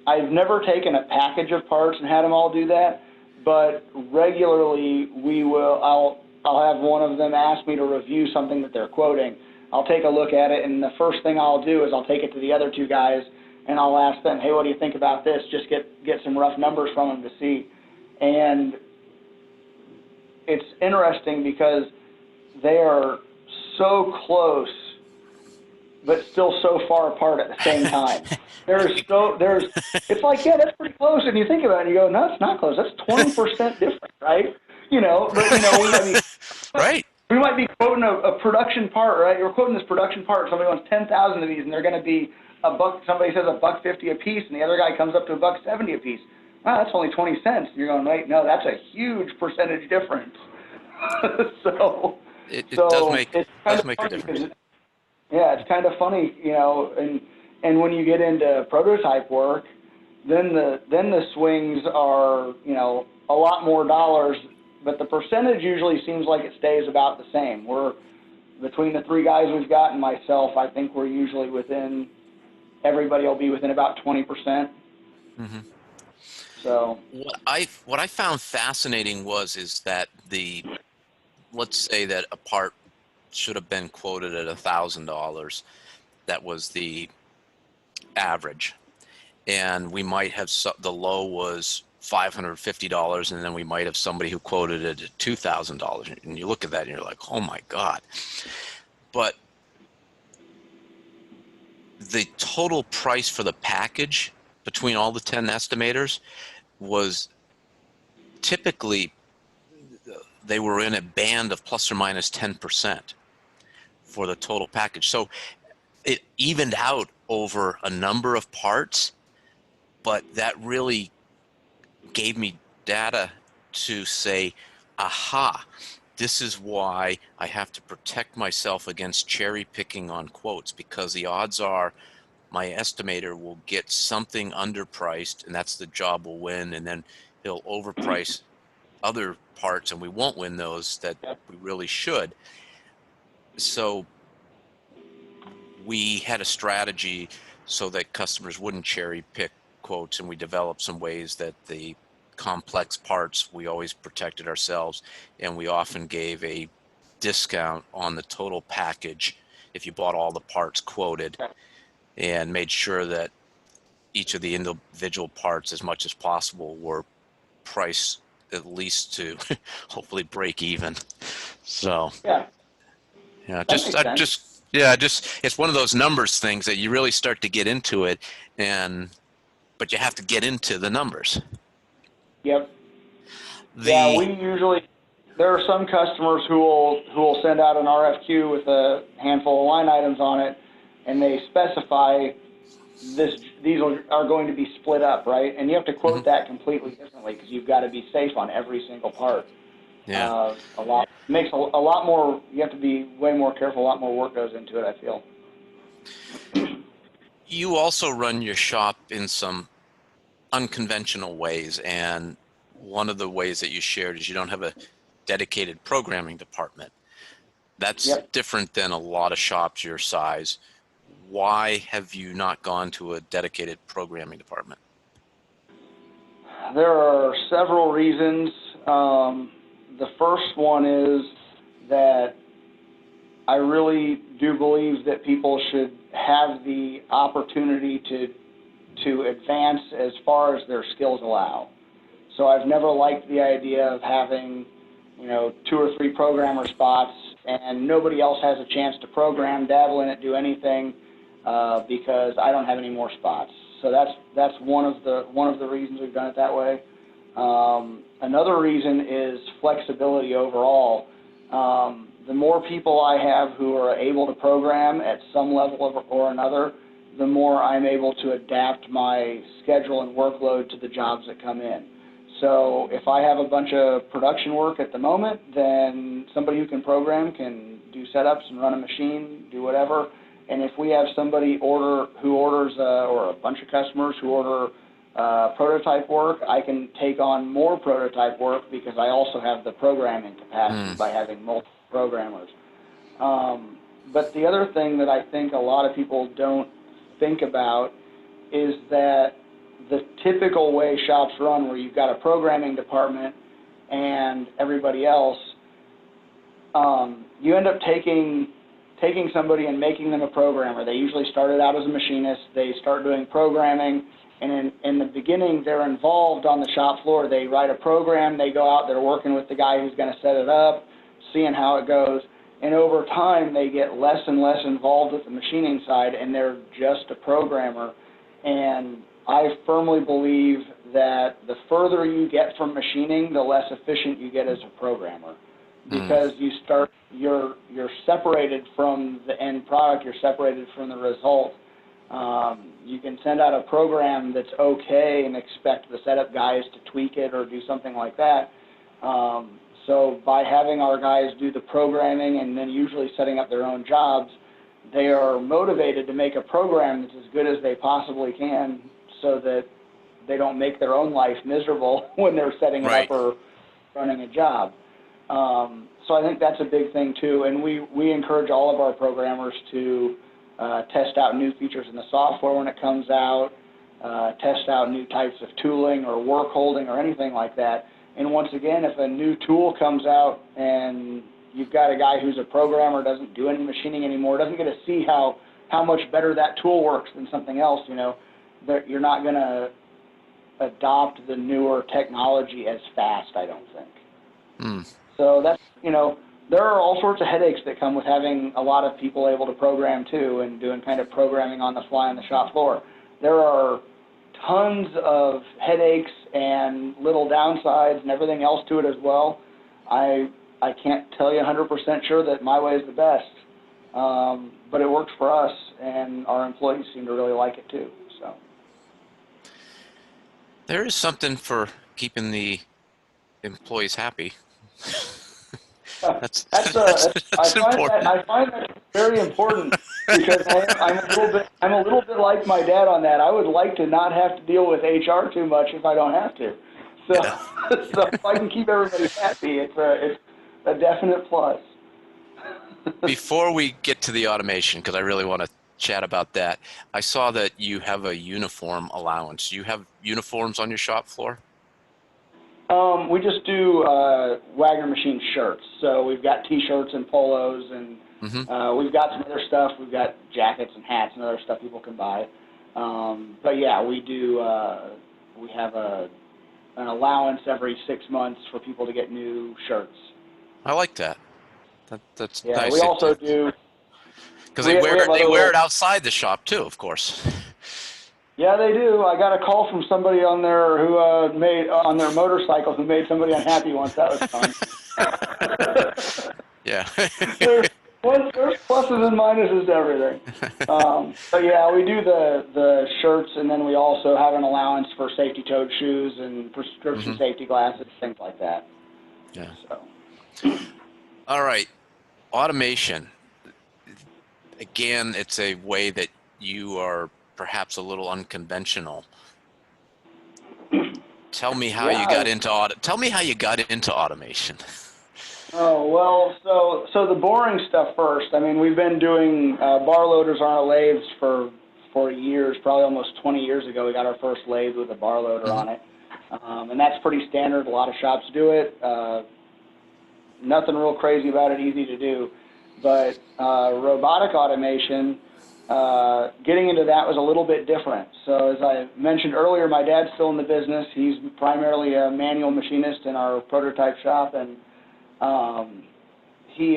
I've never taken a package of parts and had them all do that, but regularly I'll have one of them ask me to review something that they're quoting. I'll take a look at it, and the first thing I'll do is I'll take it to the other two guys, and I'll ask them, hey, what do you think about this? Just get some rough numbers from them to see. And it's interesting because they are so close but still so far apart at the same time. It's like, yeah, that's pretty close, and you think about it, and you go, no, it's not close. That's 20% different, right? Right. We might be quoting a production part, right? You're quoting this production part. Somebody wants 10,000 of these, and they're going to be $1. Somebody says $1.50 a piece, and the other guy comes up to $1.70 a piece. Wow, that's only 20 cents. And you're going, wait, no, that's a huge percentage difference. so, It so it's kind does of make a funny difference. because it's kind of funny, and when you get into prototype work, then the swings are, a lot more dollars, but the percentage usually seems like it stays about the same. We're between the 3 guys we've got and myself, I think we're usually everybody will be within about 20%. Mm-hmm. So What I found fascinating is that let's say that a part should have been quoted at $1,000. That was the average, and we might have the low was $550, and then we might have somebody who quoted it at $2,000, and you look at that and you're like, oh my God. But the total price for the package between all the 10 estimators was typically, they were in a band of plus or minus 10% for the total package. So it evened out over a number of parts, but that really gave me data to say, aha, this is why I have to protect myself against cherry picking on quotes, because the odds are my estimator will get something underpriced, and that's the job will win, and then he'll overprice other parts, and we won't win those that we really should. So we had a strategy so that customers wouldn't cherry pick quotes, and we developed some ways that the complex parts, we always protected ourselves, and we often gave a discount on the total package if you bought all the parts quoted, and made sure that each of the individual parts, as much as possible, were priced at least to hopefully break even. So Yeah, yeah, that makes sense. it's one of those numbers things that you really start to get into it, but you have to get into the numbers. Yep. Yeah, there are some customers who will send out an RFQ with a handful of line items on it, and they specify these are going to be split up, right? And you have to quote that completely differently because you've got to be safe on every single part. Yeah. Makes a lot more. You have to be way more careful. A lot more work goes into it, I feel. You also run your shop in some unconventional ways, and one of the ways that you shared is you don't have a dedicated programming department. That's different than a lot of shops your size. Why have you not gone to a dedicated programming department? There are several reasons. The first one is that I really do believe that people should have the opportunity to advance as far as their skills allow. So I've never liked the idea of having, 2 or 3 programmer spots and nobody else has a chance to program, dabble in it, do anything, because I don't have any more spots. So that's one of the reasons we've done it that way. Another reason is flexibility overall. The more people I have who are able to program at some level or another, the more I'm able to adapt my schedule and workload to the jobs that come in. So if I have a bunch of production work at the moment, then somebody who can program can do setups and run a machine, do whatever. And if we have somebody who orders, or a bunch of customers who order prototype work, I can take on more prototype work because I also have the programming capacity by having multiple programmers. But the other thing that I think a lot of people don't think about is that the typical way shops run, where you've got a programming department and everybody else, you end up taking somebody and making them a programmer. They usually started out as a machinist. They start doing programming, and in the beginning, they're involved on the shop floor. They write a program. They go out. They're working with the guy who's going to set it up, seeing how it goes. And over time, they get less and less involved with the machining side, and they're just a programmer. And I firmly believe that the further you get from machining, the less efficient you get as a programmer, because you're separated from the end product, you're separated from the result. You can send out a program that's okay and expect the setup guys to tweak it or do something like that. So by having our guys do the programming and then usually setting up their own jobs, they are motivated to make a program that's as good as they possibly can, so that they don't make their own life miserable when they're setting it up or running a job. So I think that's a big thing too, and we encourage all of our programmers to test out new features in the software when it comes out, test out new types of tooling or work holding or anything like that. And once again, if a new tool comes out and you've got a guy who's a programmer, doesn't do any machining anymore, doesn't get to see how how much better that tool works than something else, that you're not going to adopt the newer technology as fast, I don't think. So that's, there are all sorts of headaches that come with having a lot of people able to program too and doing kind of programming on the fly on the shop floor. There are tons of headaches and little downsides and everything else to it as well. I can't tell you 100% sure that my way is the best, but it works for us, and our employees seem to really like it too. So there is something for keeping the employees happy. That's important. I find that very important because I'm a little bit like my dad on that. I would like to not have to deal with HR too much if I don't have to. So, so if I can keep everybody happy, it's a definite plus. Before we get to the automation, because I really want to chat about that, I saw that you have a uniform allowance. Do you have uniforms on your shop floor? We just do Wagner machine shirts. So we've got T-shirts and polos, and we've got some other stuff. We've got jackets and hats and other stuff people can buy. But yeah, we do. We have an allowance every 6 months for people to get new shirts. I like that. That's yeah, nice. We also do. Because they wear it outside the shop too, of course. Yeah, they do. I got a call from somebody on there who made on their motorcycle who made somebody unhappy once. That was fun. Yeah. there's pluses and minuses to everything. But yeah, we do the shirts, and then we also have an allowance for safety-toed shoes and prescription safety glasses, things like that. Yeah. So. All right. Automation. Again, it's a way that you are perhaps a little unconventional. Tell me how you got into automation. Oh, well, so the boring stuff first. I mean, we've been doing bar loaders on our lathes for years, probably almost 20 years ago. We got our first lathe with a bar loader on it. And that's pretty standard. A lot of shops do it. Nothing real crazy about it, easy to do. But robotic automation, getting into that was a little bit different. So as I mentioned earlier, my dad's still in the business. He's primarily a manual machinist in our prototype shop, and he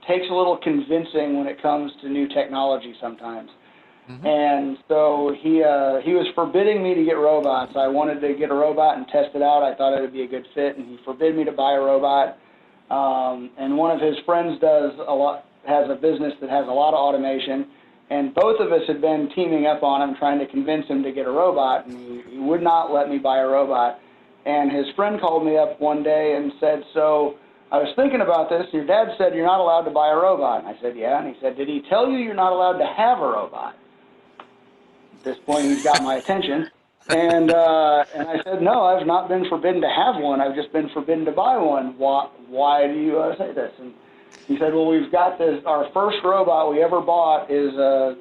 takes a little convincing when it comes to new technology sometimes. And so he was forbidding me to get robots. I wanted to get a robot and test it out. I thought it would be a good fit, and he forbid me to buy a robot. And one of his friends has a business that has a lot of automation, and both of us had been teaming up on him, trying to convince him to get a robot, and he would not let me buy a robot. And his friend called me up one day and said, so I was thinking about this. Your dad said you're not allowed to buy a robot. And I said, yeah. And he said, did he tell you you're not allowed to have a robot? At this point, he's got my attention. And I said, no, I've not been forbidden to have one. I've just been forbidden to buy one. Why do you say this? And he said, well, we've got this. Our first robot we ever bought is a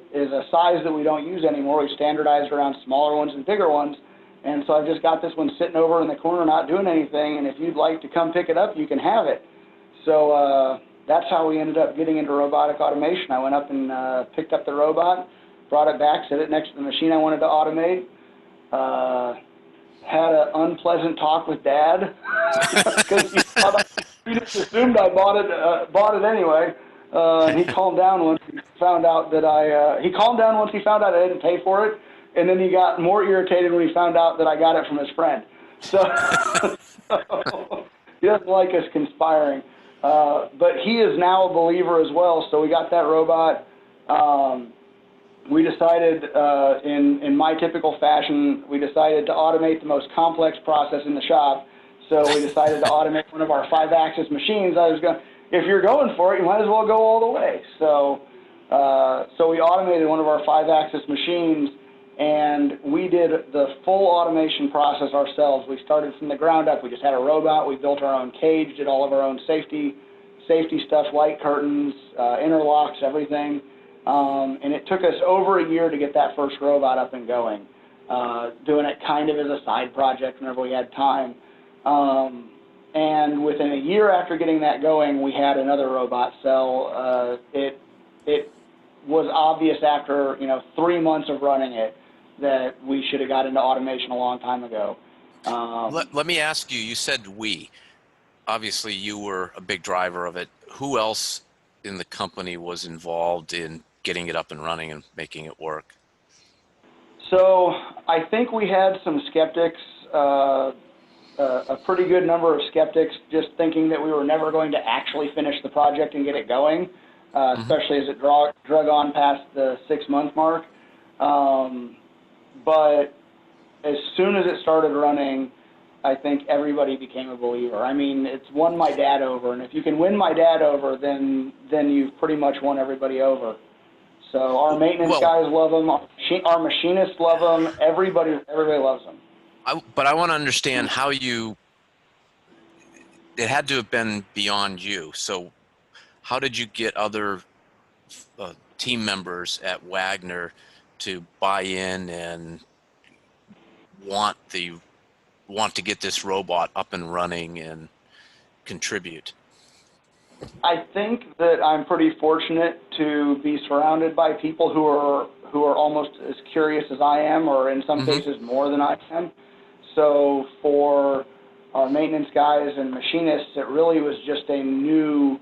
size that we don't use anymore. We standardized around smaller ones and bigger ones. And so I've just got this one sitting over in the corner not doing anything. And if you'd like to come pick it up, you can have it. So that's how we ended up getting into robotic automation. I went up and picked up the robot, brought it back, set it next to the machine I wanted to automate. Had an unpleasant talk with Dad because he just assumed I bought it anyway. He calmed down once he found out that I didn't pay for it, and then he got more irritated when he found out that I got it from his friend. So he doesn't like us conspiring. But he is now a believer as well. So we got that robot. We decided, in my typical fashion, we decided to automate the most complex process in the shop. So we decided to automate one of our 5-axis machines. If you're going for it, you might as well go all the way. So we automated one of our 5-axis machines, and we did the full automation process ourselves. We started from the ground up. We just had a robot. We built our own cage, did all of our own safety stuff, light curtains, interlocks, everything. And it took us over a year to get that first robot up and going, doing it kind of as a side project whenever we had time. And within a year after getting that going, we had another robot sell. It was obvious after 3 months of running it that we should have got into automation a long time ago. Let me ask you, you said we. Obviously, you were a big driver of it. Who else in the company was involved in getting it up and running and making it work? So I think we had some skeptics, a pretty good number of skeptics, just thinking that we were never going to actually finish the project and get it going, especially as it drug on past the 6-month mark. But as soon as it started running, I think everybody became a believer. I mean, it's won my dad over, and if you can win my dad over, then you've pretty much won everybody over. So our maintenance guys love them, our machinists love them, everybody loves them. But I want to understand how it had to have been beyond you. So how did you get other team members at Wagner to buy in and want to get this robot up and running and contribute? I think that I'm pretty fortunate to be surrounded by people who are almost as curious as I am, or in some cases more than I am. So for our maintenance guys and machinists, it really was just a new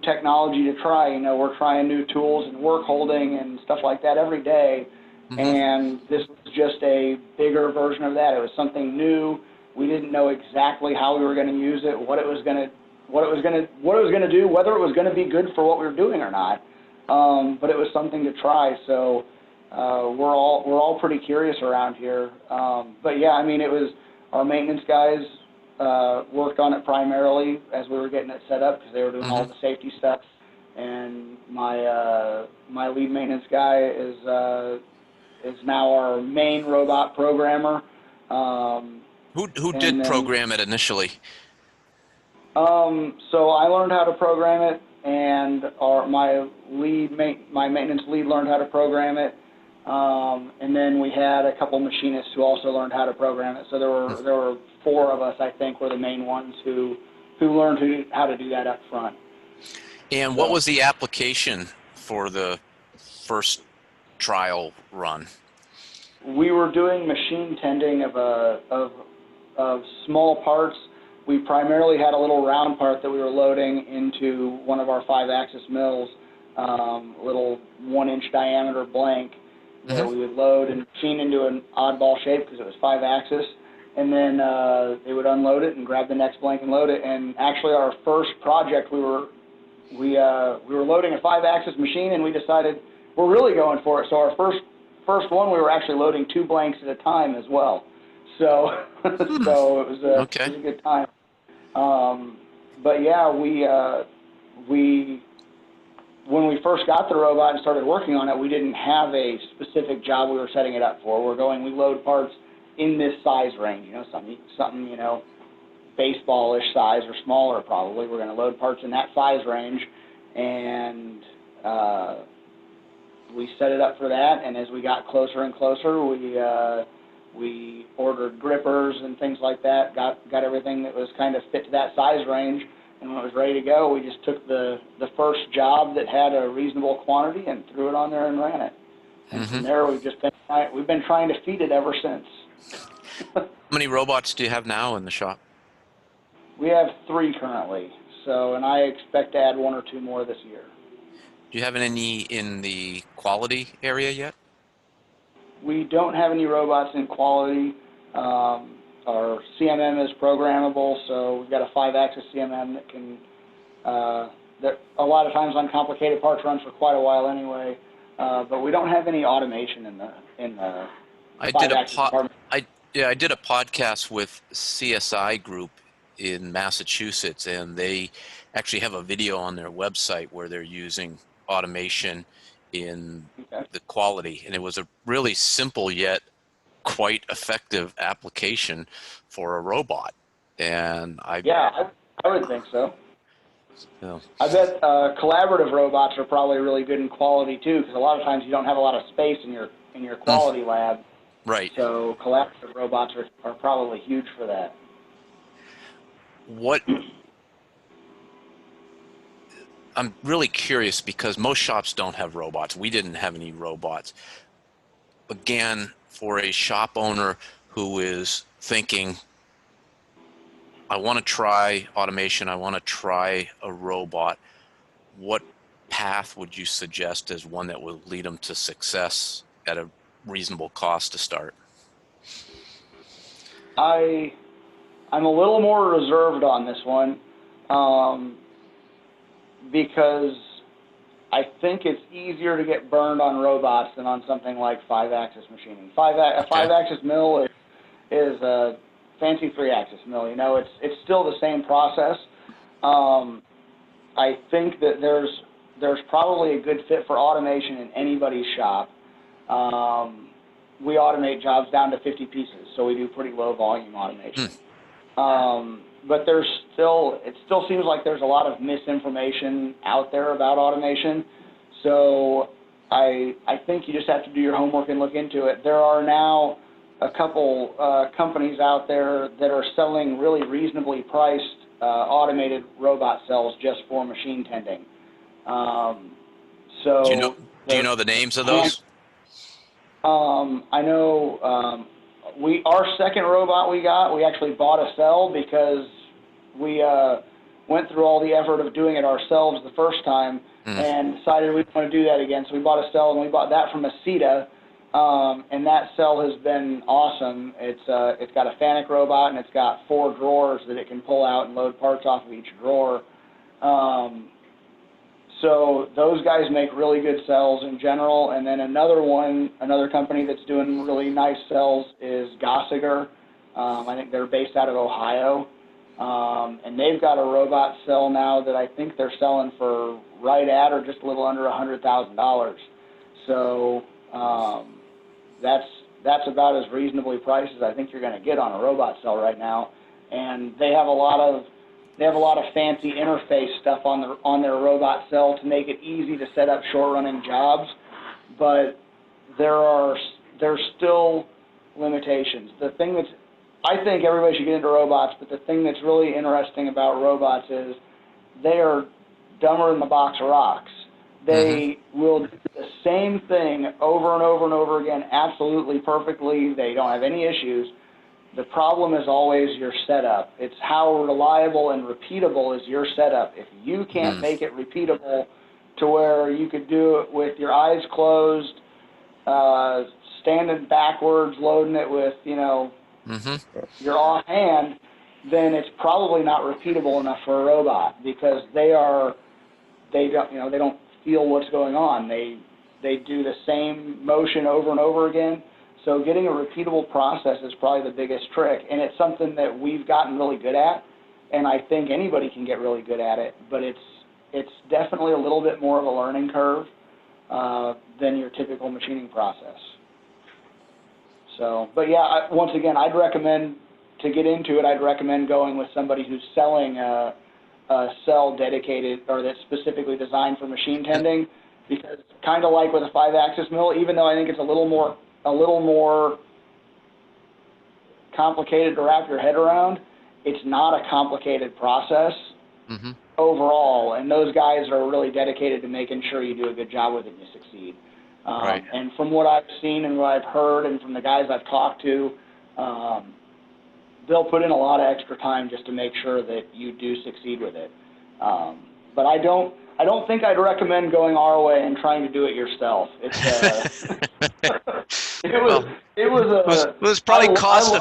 technology to try. We're trying new tools and work holding and stuff like that every day. And this was just a bigger version of that. It was something new. We didn't know exactly how we were going to use it, what it was going to do, whether it was going to be good for what we were doing or not. But it was something to try. So we're all pretty curious around here. But yeah, I mean, it was our maintenance guys worked on it primarily as we were getting it set up because they were doing all the safety stuff. And my lead maintenance guy is now our main robot programmer. Who did program it initially? So I learned how to program it, and my maintenance lead learned how to program it. And then we had a couple machinists who also learned how to program it. So there were 4 of us, I think, were the main ones who learned how to do that up front. And what was the application for the first trial run? We were doing machine tending of small parts. We primarily had a little round part that we were loading into one of our 5-axis mills, little 1-inch diameter blank that we would load and machine into an oddball shape because it was 5-axis, and then they would unload it and grab the next blank and load it. And actually, our first project, we were loading a 5-axis machine, and we decided we're really going for it. So our first one, we were actually loading 2 blanks at a time as well. So so it was a good time. But yeah, when we first got the robot and started working on it, we didn't have a specific job we were setting it up for. We load parts in this size range, something baseball-ish size or smaller probably. We're going to load parts in that size range, and we set it up for that. And as we got closer and closer, we ordered grippers and things like that, got everything that was kind of fit to that size range, and when it was ready to go, we just took the first job that had a reasonable quantity and threw it on there and ran it. And from there, we've been trying to feed it ever since. How many robots do you have now in the shop? We have 3 currently, and I expect to add 1 or 2 more this year. Do you have any in the quality area yet? We don't have any robots in quality. Our CMM is programmable, so we've got a 5-axis CMM that can, that a lot of times on complicated parts runs for quite a while anyway. But we don't have any automation in the 5-axis department. I did a podcast with CSI Group in Massachusetts, and they actually have a video on their website where they're using automation in the quality, and it was a really simple yet quite effective application for a robot. And I would think so. I bet collaborative robots are probably really good in quality too, because a lot of times you don't have a lot of space in your quality lab. Right. So collaborative robots are probably huge for that. I'm really curious because most shops don't have robots. We didn't have any robots. Again, for a shop owner who is thinking, I want to try automation, I want to try a robot, what path would you suggest as one that will lead them to success at a reasonable cost to start? I'm a little more reserved on this one, because I think it's easier to get burned on robots than on something like 5-axis machining. A 5-axis mill is a fancy 3-axis mill. You know, it's still the same process. I think that there's probably a good fit for automation in anybody's shop. We automate jobs down to 50 pieces, so we do pretty low volume automation. But it still seems like there's a lot of misinformation out there about automation. So I think you just have to do your homework and look into it. There are now a couple companies out there that are selling really reasonably priced automated robot cells just for machine tending. Do you know the names of those? I know our second robot we actually bought a cell because we went through all the effort of doing it ourselves the first time and decided we want to do that again. So we bought a cell, and we bought that from Aceta, and that cell has been awesome. It's got a FANUC robot, and it's got 4 drawers that it can pull out and load parts off of each drawer. So those guys make really good cells in general. And then another company that's doing really nice cells is Gossiger. I think they're based out of Ohio. And they've got a robot cell now that I think they're selling for right at or just a little under $100,000. So that's about as reasonably priced as I think you're going to get on a robot cell right now. And they have a lot of fancy interface stuff on their robot cell to make it easy to set up short-running jobs, but there's still limitations. I think everybody should get into robots, but the thing that's really interesting about robots is they are dumber than the box of rocks. They will do the same thing over and over and over again absolutely perfectly. They don't have any issues. The problem is always your setup. It's how reliable and repeatable is your setup. If you can't make it repeatable to where you could do it with your eyes closed, standing backwards, loading it with, your offhand, then it's probably not repeatable enough for a robot because they don't feel what's going on. They do the same motion over and over again. So getting a repeatable process is probably the biggest trick, and it's something that we've gotten really good at, and I think anybody can get really good at it, but it's definitely a little bit more of a learning curve than your typical machining process. So, but yeah, once again, I'd recommend, to get into it, I'd recommend going with somebody who's selling a cell dedicated or that's specifically designed for machine tending, because kind of like with a 5-axis mill, even though I think it's a little more complicated to wrap your head around, it's not a complicated process overall, and those guys are really dedicated to making sure you do a good job with it and you succeed. Right. And from what I've seen and what I've heard and from the guys I've talked to, they'll put in a lot of extra time just to make sure that you do succeed with it. But I don't think I'd recommend going our way and trying to do it yourself. It was probably cost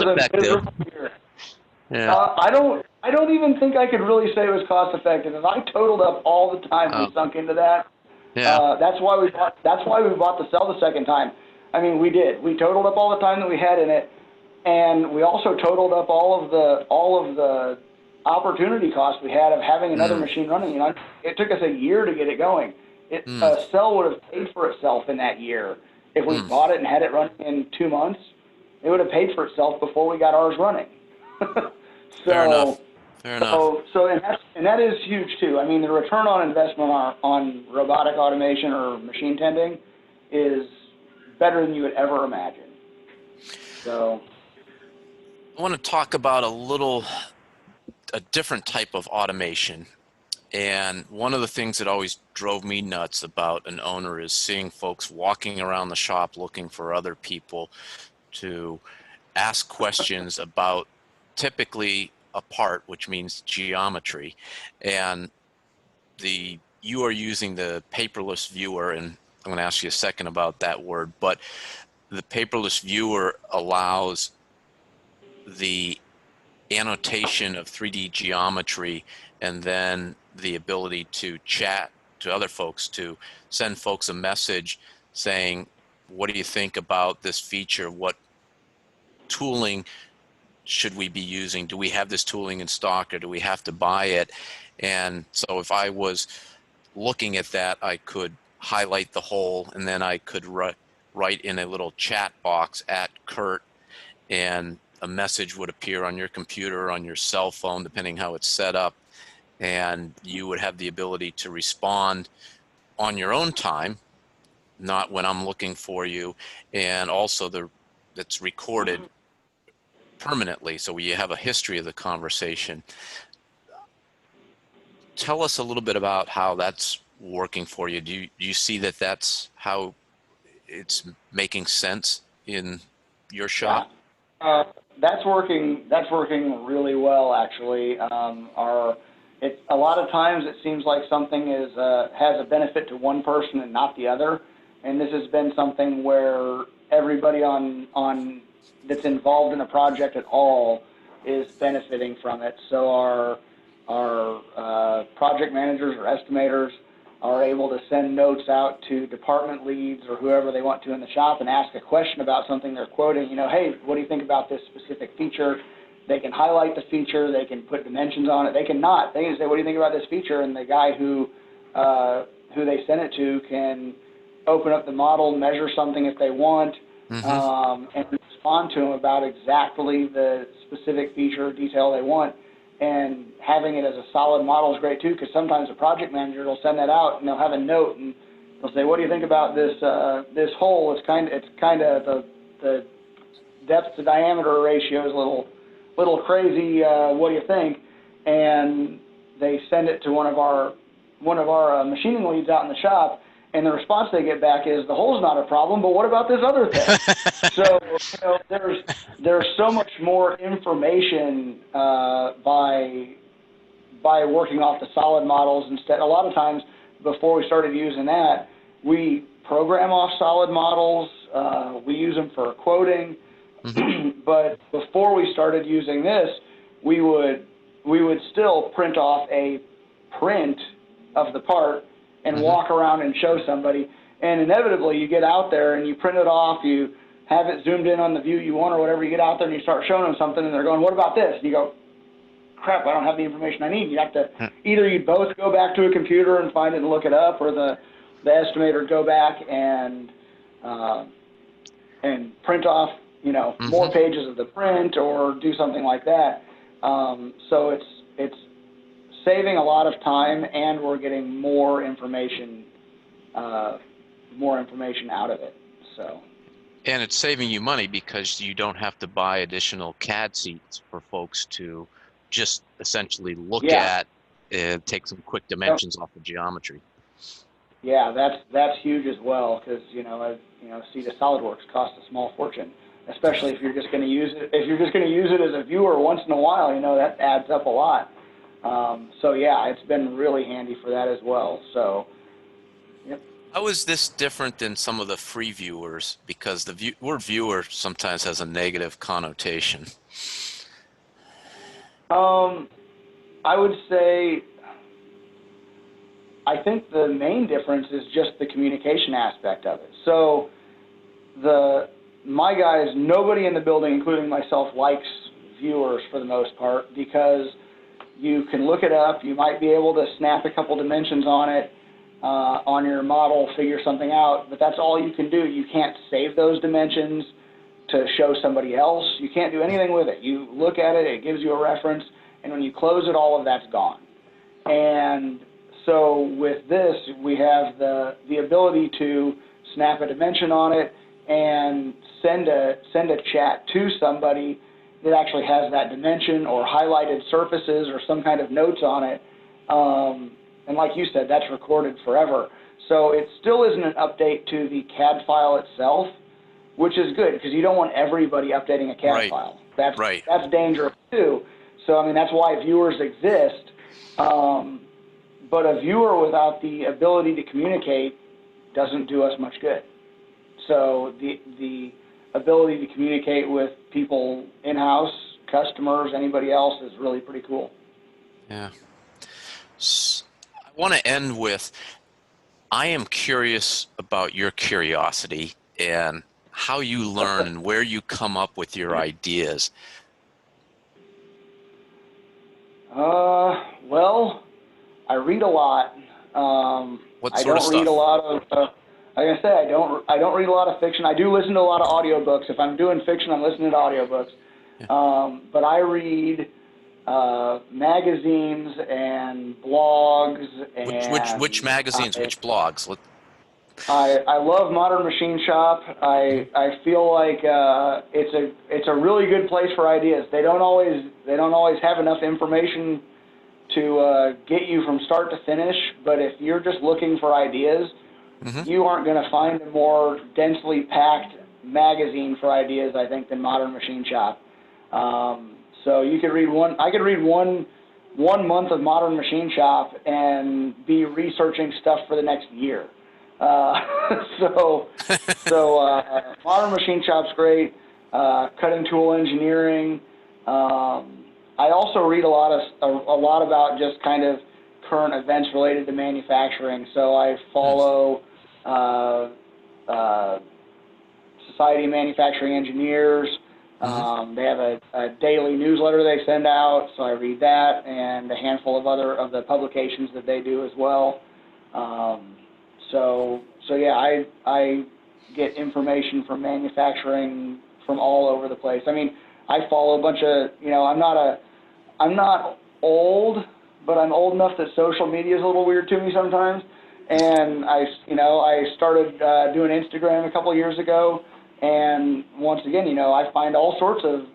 effective. Yeah. I don't even think I could really say it was cost effective. If I totaled up all the time we sunk into that, that's why we bought the cell the second time. I mean, we did. We totaled up all the time that we had in it, and we also totaled up all of the opportunity cost we had of having another machine running. It took us a year to get it going. A cell would have paid for itself in that year. If we bought it and had it running in 2 months, it would have paid for itself before we got ours running. Fair enough. And that is huge too. I mean, the return on investment on robotic automation or machine tending is better than you would ever imagine. So I want to talk about a different type of automation. And one of the things that always drove me nuts about an owner is seeing folks walking around the shop looking for other people to ask questions about typically a part, which means geometry. And you are using the paperless viewer, and I'm going to ask you a second about that word, but the paperless viewer allows the annotation of 3D geometry and then the ability to chat to other folks, to send folks a message saying, what do you think about this feature? What tooling should we be using? Do we have this tooling in stock, or do we have to buy it? And so if I was looking at that, I could highlight the hole, and then I could write in a little chat box at Kurt, and a message would appear on your computer or on your cell phone, depending how it's set up, and you would have the ability to respond on your own time, not when I'm looking for you, and also that's recorded permanently, so you have a history of the conversation. Tell us a little bit about how that's working for you. Do you see that that's how it's making sense in your shop? Yeah. That's working. That's working really well, actually. A lot of times it seems like something has a benefit to one person and not the other, and this has been something where everybody on that's involved in a project at all is benefiting from it. So our project managers or estimators are able to send notes out to department leads or whoever they want to in the shop and ask a question about something they're quoting. Hey, what do you think about this specific feature? They can highlight the feature. They can put dimensions on it. They can not. They can say, what do you think about this feature? And the guy who they send it to can open up the model, measure something if they want, and respond to them about exactly the specific feature or detail they want. And having it as a solid model is great too, because sometimes a project manager will send that out and they'll have a note and they'll say, "What do you think about this this hole? It's kind of the depth to diameter ratio is a little crazy. What do you think?" And they send it to one of our machining leads out in the shop, and the response they get back is, "The hole's not a problem, but what about this other thing?" So there's so much more information by working off the solid models instead. A lot of times before we started using that, we program off solid models. We use them for quoting, but before we started using this, we would still print off a print of the part and walk around and show somebody. And inevitably, you get out there and you print it off, you have it zoomed in on the view you want or whatever, you get out there and you start showing them something and they're going, "What about this?" And you go, "Crap, I don't have the information I need." You have to, either you both go back to a computer and find it and look it up, or the estimator go back and print off, more pages of the print or do something like that. So it's saving a lot of time, and we're getting more information out of it. So. And it's saving you money because you don't have to buy additional CAD seats for folks to just essentially look at and take some quick dimensions off the geometry. Yeah, that's huge as well, because seat of SolidWorks costs a small fortune, especially if you're just going to use it. If you're just going to use it as a viewer once in a while, that adds up a lot. So yeah, it's been really handy for that as well. So. Yep. How is this different than some of the free viewers? Because the word viewer sometimes has a negative connotation. I would say, I think the main difference is just the communication aspect of it. So my guys, nobody in the building, including myself, likes viewers for the most part, because you can look it up, you might be able to snap a couple dimensions on it, on your model, figure something out, but that's all you can do. You can't save those dimensions to show somebody else. You can't do anything with it. You look at it, it gives you a reference, and when you close it, all of that's gone. And so with this, we have the ability to snap a dimension on it and send a chat to somebody that actually has that dimension or highlighted surfaces or some kind of notes on it. and like you said, that's recorded forever. So it still isn't an update to the CAD file itself, which is good because you don't want everybody updating a CAD file. That's dangerous too. So I mean that's why viewers exist. But a viewer without the ability to communicate doesn't do us much good. So the ability to communicate with people in-house, customers, anybody else is really pretty cool. Yeah. I want to end with, I am curious about your curiosity and how you learn and where you come up with your ideas. Well, I read a lot. What sort of stuff? I don't read a lot of, like I said, I don't read a lot of fiction. I do listen to a lot of audiobooks. If I'm doing fiction, I'm listening to audiobooks. Yeah. But I read magazines and blogs and which magazines, which blogs? I love Modern Machine Shop. I feel like it's a really good place for ideas. They don't always have enough information to get you from start to finish, but if you're just looking for ideas, you aren't going to find a more densely packed magazine for ideas, I think, than Modern Machine Shop. So you could read I could read one month of Modern Machine Shop and be researching stuff for the next year. So Modern Machine Shop's great. Cutting Tool Engineering. I also read a lot about just kind of current events related to manufacturing. So I follow Society of Manufacturing Engineers. They have a daily newsletter they send out, so I read that, and a handful of other of the publications that they do as well. So yeah, I get information from manufacturing from all over the place. I mean, I follow a bunch of, I'm not old, but I'm old enough that social media is a little weird to me sometimes. And I started doing Instagram a couple of years ago, and once again, I find all sorts of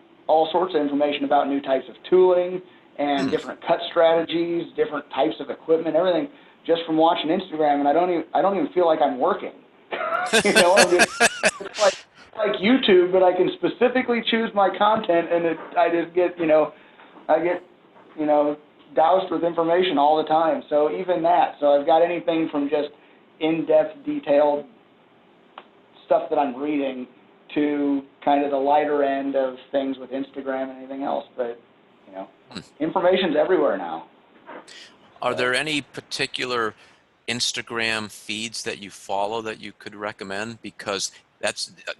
information about new types of tooling and different cut strategies, different types of equipment, everything, just from watching Instagram. And I don't even feel like I'm working. It's like YouTube, but I can specifically choose my content, and I just get doused with information all the time. So even that. So I've got anything from just in-depth, detailed stuff that I'm reading to kind of the lighter end of things with Instagram and anything else. But, information's everywhere now. Are there any particular Instagram feeds that you follow that you could recommend? Because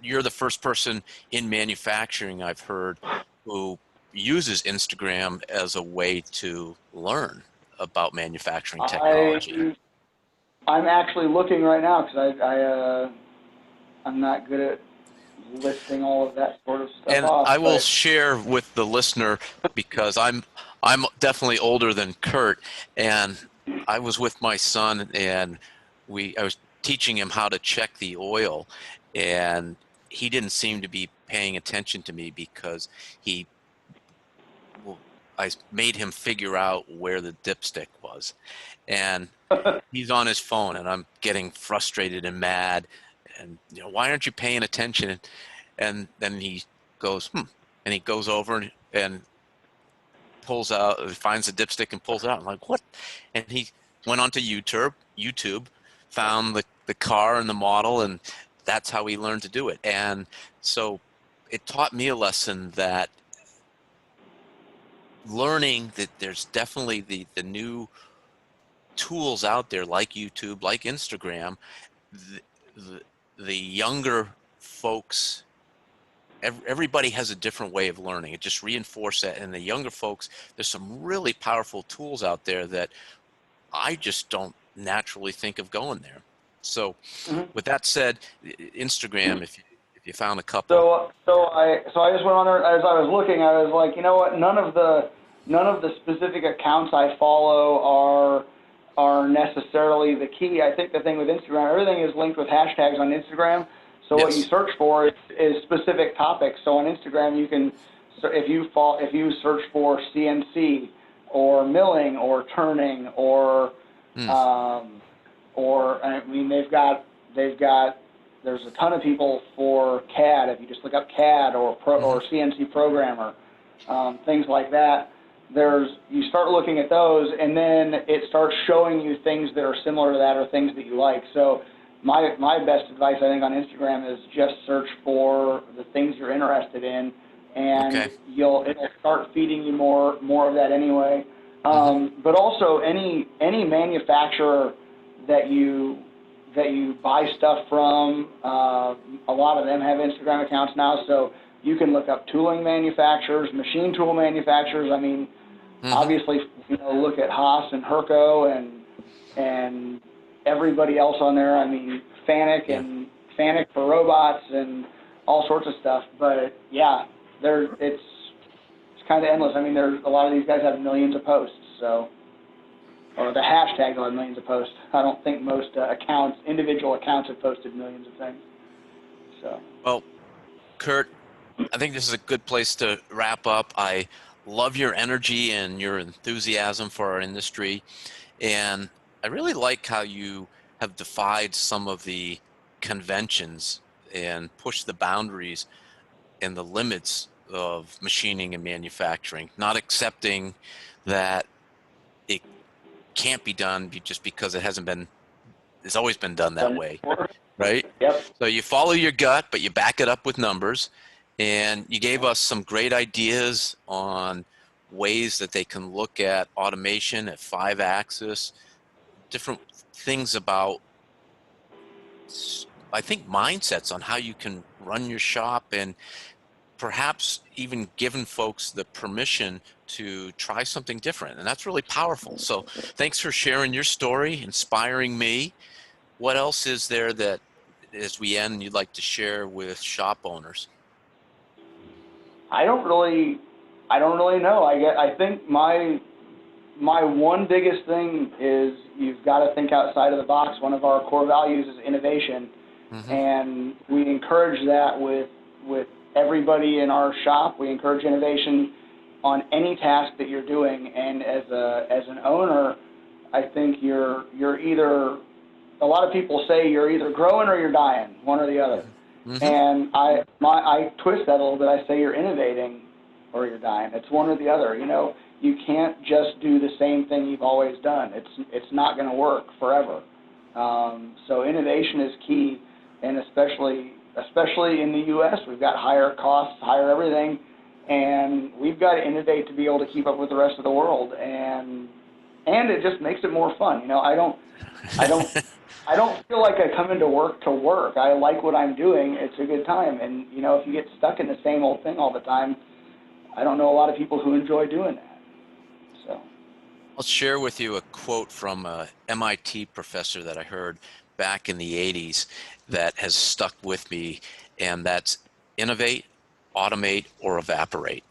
you're the first person in manufacturing I've heard who uses Instagram as a way to learn about manufacturing technology. I'm actually looking right now because I'm not good at listing all of that sort of stuff and off. I will share with the listener, because I'm definitely older than Kurt, and I was with my son, and I was teaching him how to check the oil, and he didn't seem to be paying attention to me because I made him figure out where the dipstick was, and he's on his phone, and I'm getting frustrated and mad, and why aren't you paying attention? And then he goes, and he goes over and pulls out, finds the dipstick and pulls it out. I'm like, what? And he went onto YouTube, found the car and the model, and that's how he learned to do it. And so it taught me a lesson that learning that there's definitely the new tools out there like YouTube, like Instagram, the younger folks, everybody has a different way of learning. It just reinforced that. And the younger folks, there's some really powerful tools out there that I just don't naturally think of going there. So with that said, Instagram, if you found a couple. So I just went on there as I was looking. I was like, you know what? None of the specific accounts I follow are necessarily the key. I think the thing with Instagram, everything is linked with hashtags on Instagram. So what you search for is specific topics. So on Instagram, you can, if you search for CNC or milling or turning or Or I mean, there's a ton of people for CAD. If you just look up CAD or CNC programmer, things like that, you start looking at those, and then it starts showing you things that are similar to that or things that you like. So my best advice, I think, on Instagram is just search for the things you're interested in, and it'll start feeding you more of that anyway. But also any manufacturer that you buy stuff from, a lot of them have Instagram accounts now, so you can look up tooling manufacturers, machine tool manufacturers. I mean, obviously, look at Haas and Herco and everybody else on there. I mean, Fanuc for robots and all sorts of stuff. But yeah, it's kind of endless. I mean, a lot of these guys have millions of posts, or the hashtag will have millions of posts. I don't think most individual accounts have posted millions of things. So. Well, Kurt, I think this is a good place to wrap up. I love your energy and your enthusiasm for our industry, and I really like how you have defied some of the conventions and pushed the boundaries and the limits of machining and manufacturing, not accepting that it can't be done just because it's always been done that way, right? Yep. So you follow your gut, but you back it up with numbers, and you gave us some great ideas on ways that they can look at automation at 5-axis, different things about, I think, mindsets on how you can run your shop, and perhaps even giving folks the permission to try something different. And that's really powerful. So thanks for sharing your story, inspiring me. What else is there that, as we end, you'd like to share with shop owners? I don't really know. I think my one biggest thing is you've got to think outside of the box. One of our core values is innovation, and we encourage that with everybody in our shop. We encourage innovation on any task that you're doing, and as an owner, I think you're either, a lot of people say you're either growing or you're dying, one or the other. And I twist that a little bit. I say you're innovating or you're dying. It's one or the other. You can't just do the same thing you've always done. It's not going to work forever. So innovation is key, and especially in the U.S., we've got higher costs, higher everything, and we've got to innovate to be able to keep up with the rest of the world. And it just makes it more fun. I don't feel like I come into work to work. I like what I'm doing. It's a good time. And, if you get stuck in the same old thing all the time, I don't know a lot of people who enjoy doing that. So I'll share with you a quote from a MIT professor that I heard back in the 80s that has stuck with me, and that's innovate, automate, or evaporate.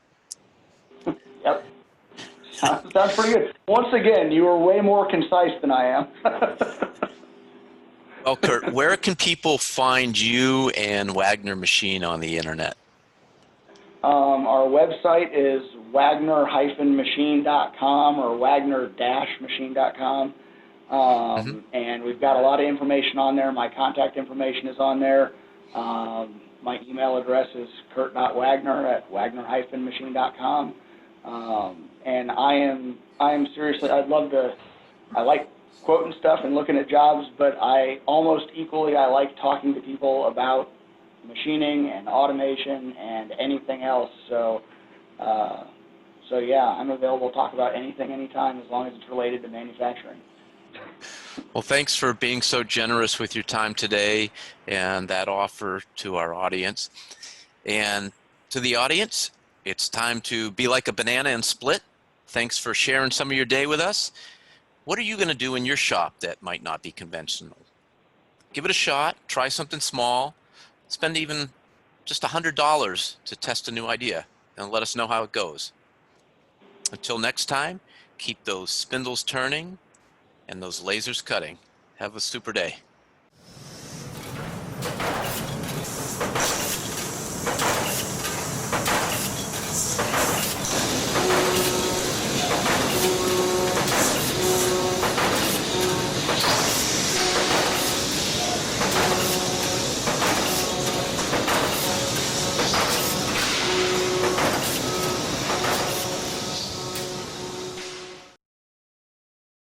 Yep. Sounds pretty good. Once again, you are way more concise than I am. Well, Kurt, where can people find you and Wagner Machine on the internet? Our website is wagner-machine.com or wagner-machine.com. And we've got a lot of information on there. My contact information is on there. My email address is kurt.wagner@wagner-machine.com. And I am seriously, I like quoting stuff and looking at jobs, but I like talking to people about machining and automation and anything else. So yeah, I'm available to talk about anything, anytime, as long as it's related to manufacturing. Well, thanks for being so generous with your time today and that offer to our audience. And to the audience, it's time to be like a banana and split. Thanks for sharing some of your day with us. What are you going to do in your shop that might not be conventional? Give it a shot. Try something small. Spend even just $100 to test a new idea, and let us know how it goes. Until next time, keep those spindles turning and those lasers cutting. Have a super day.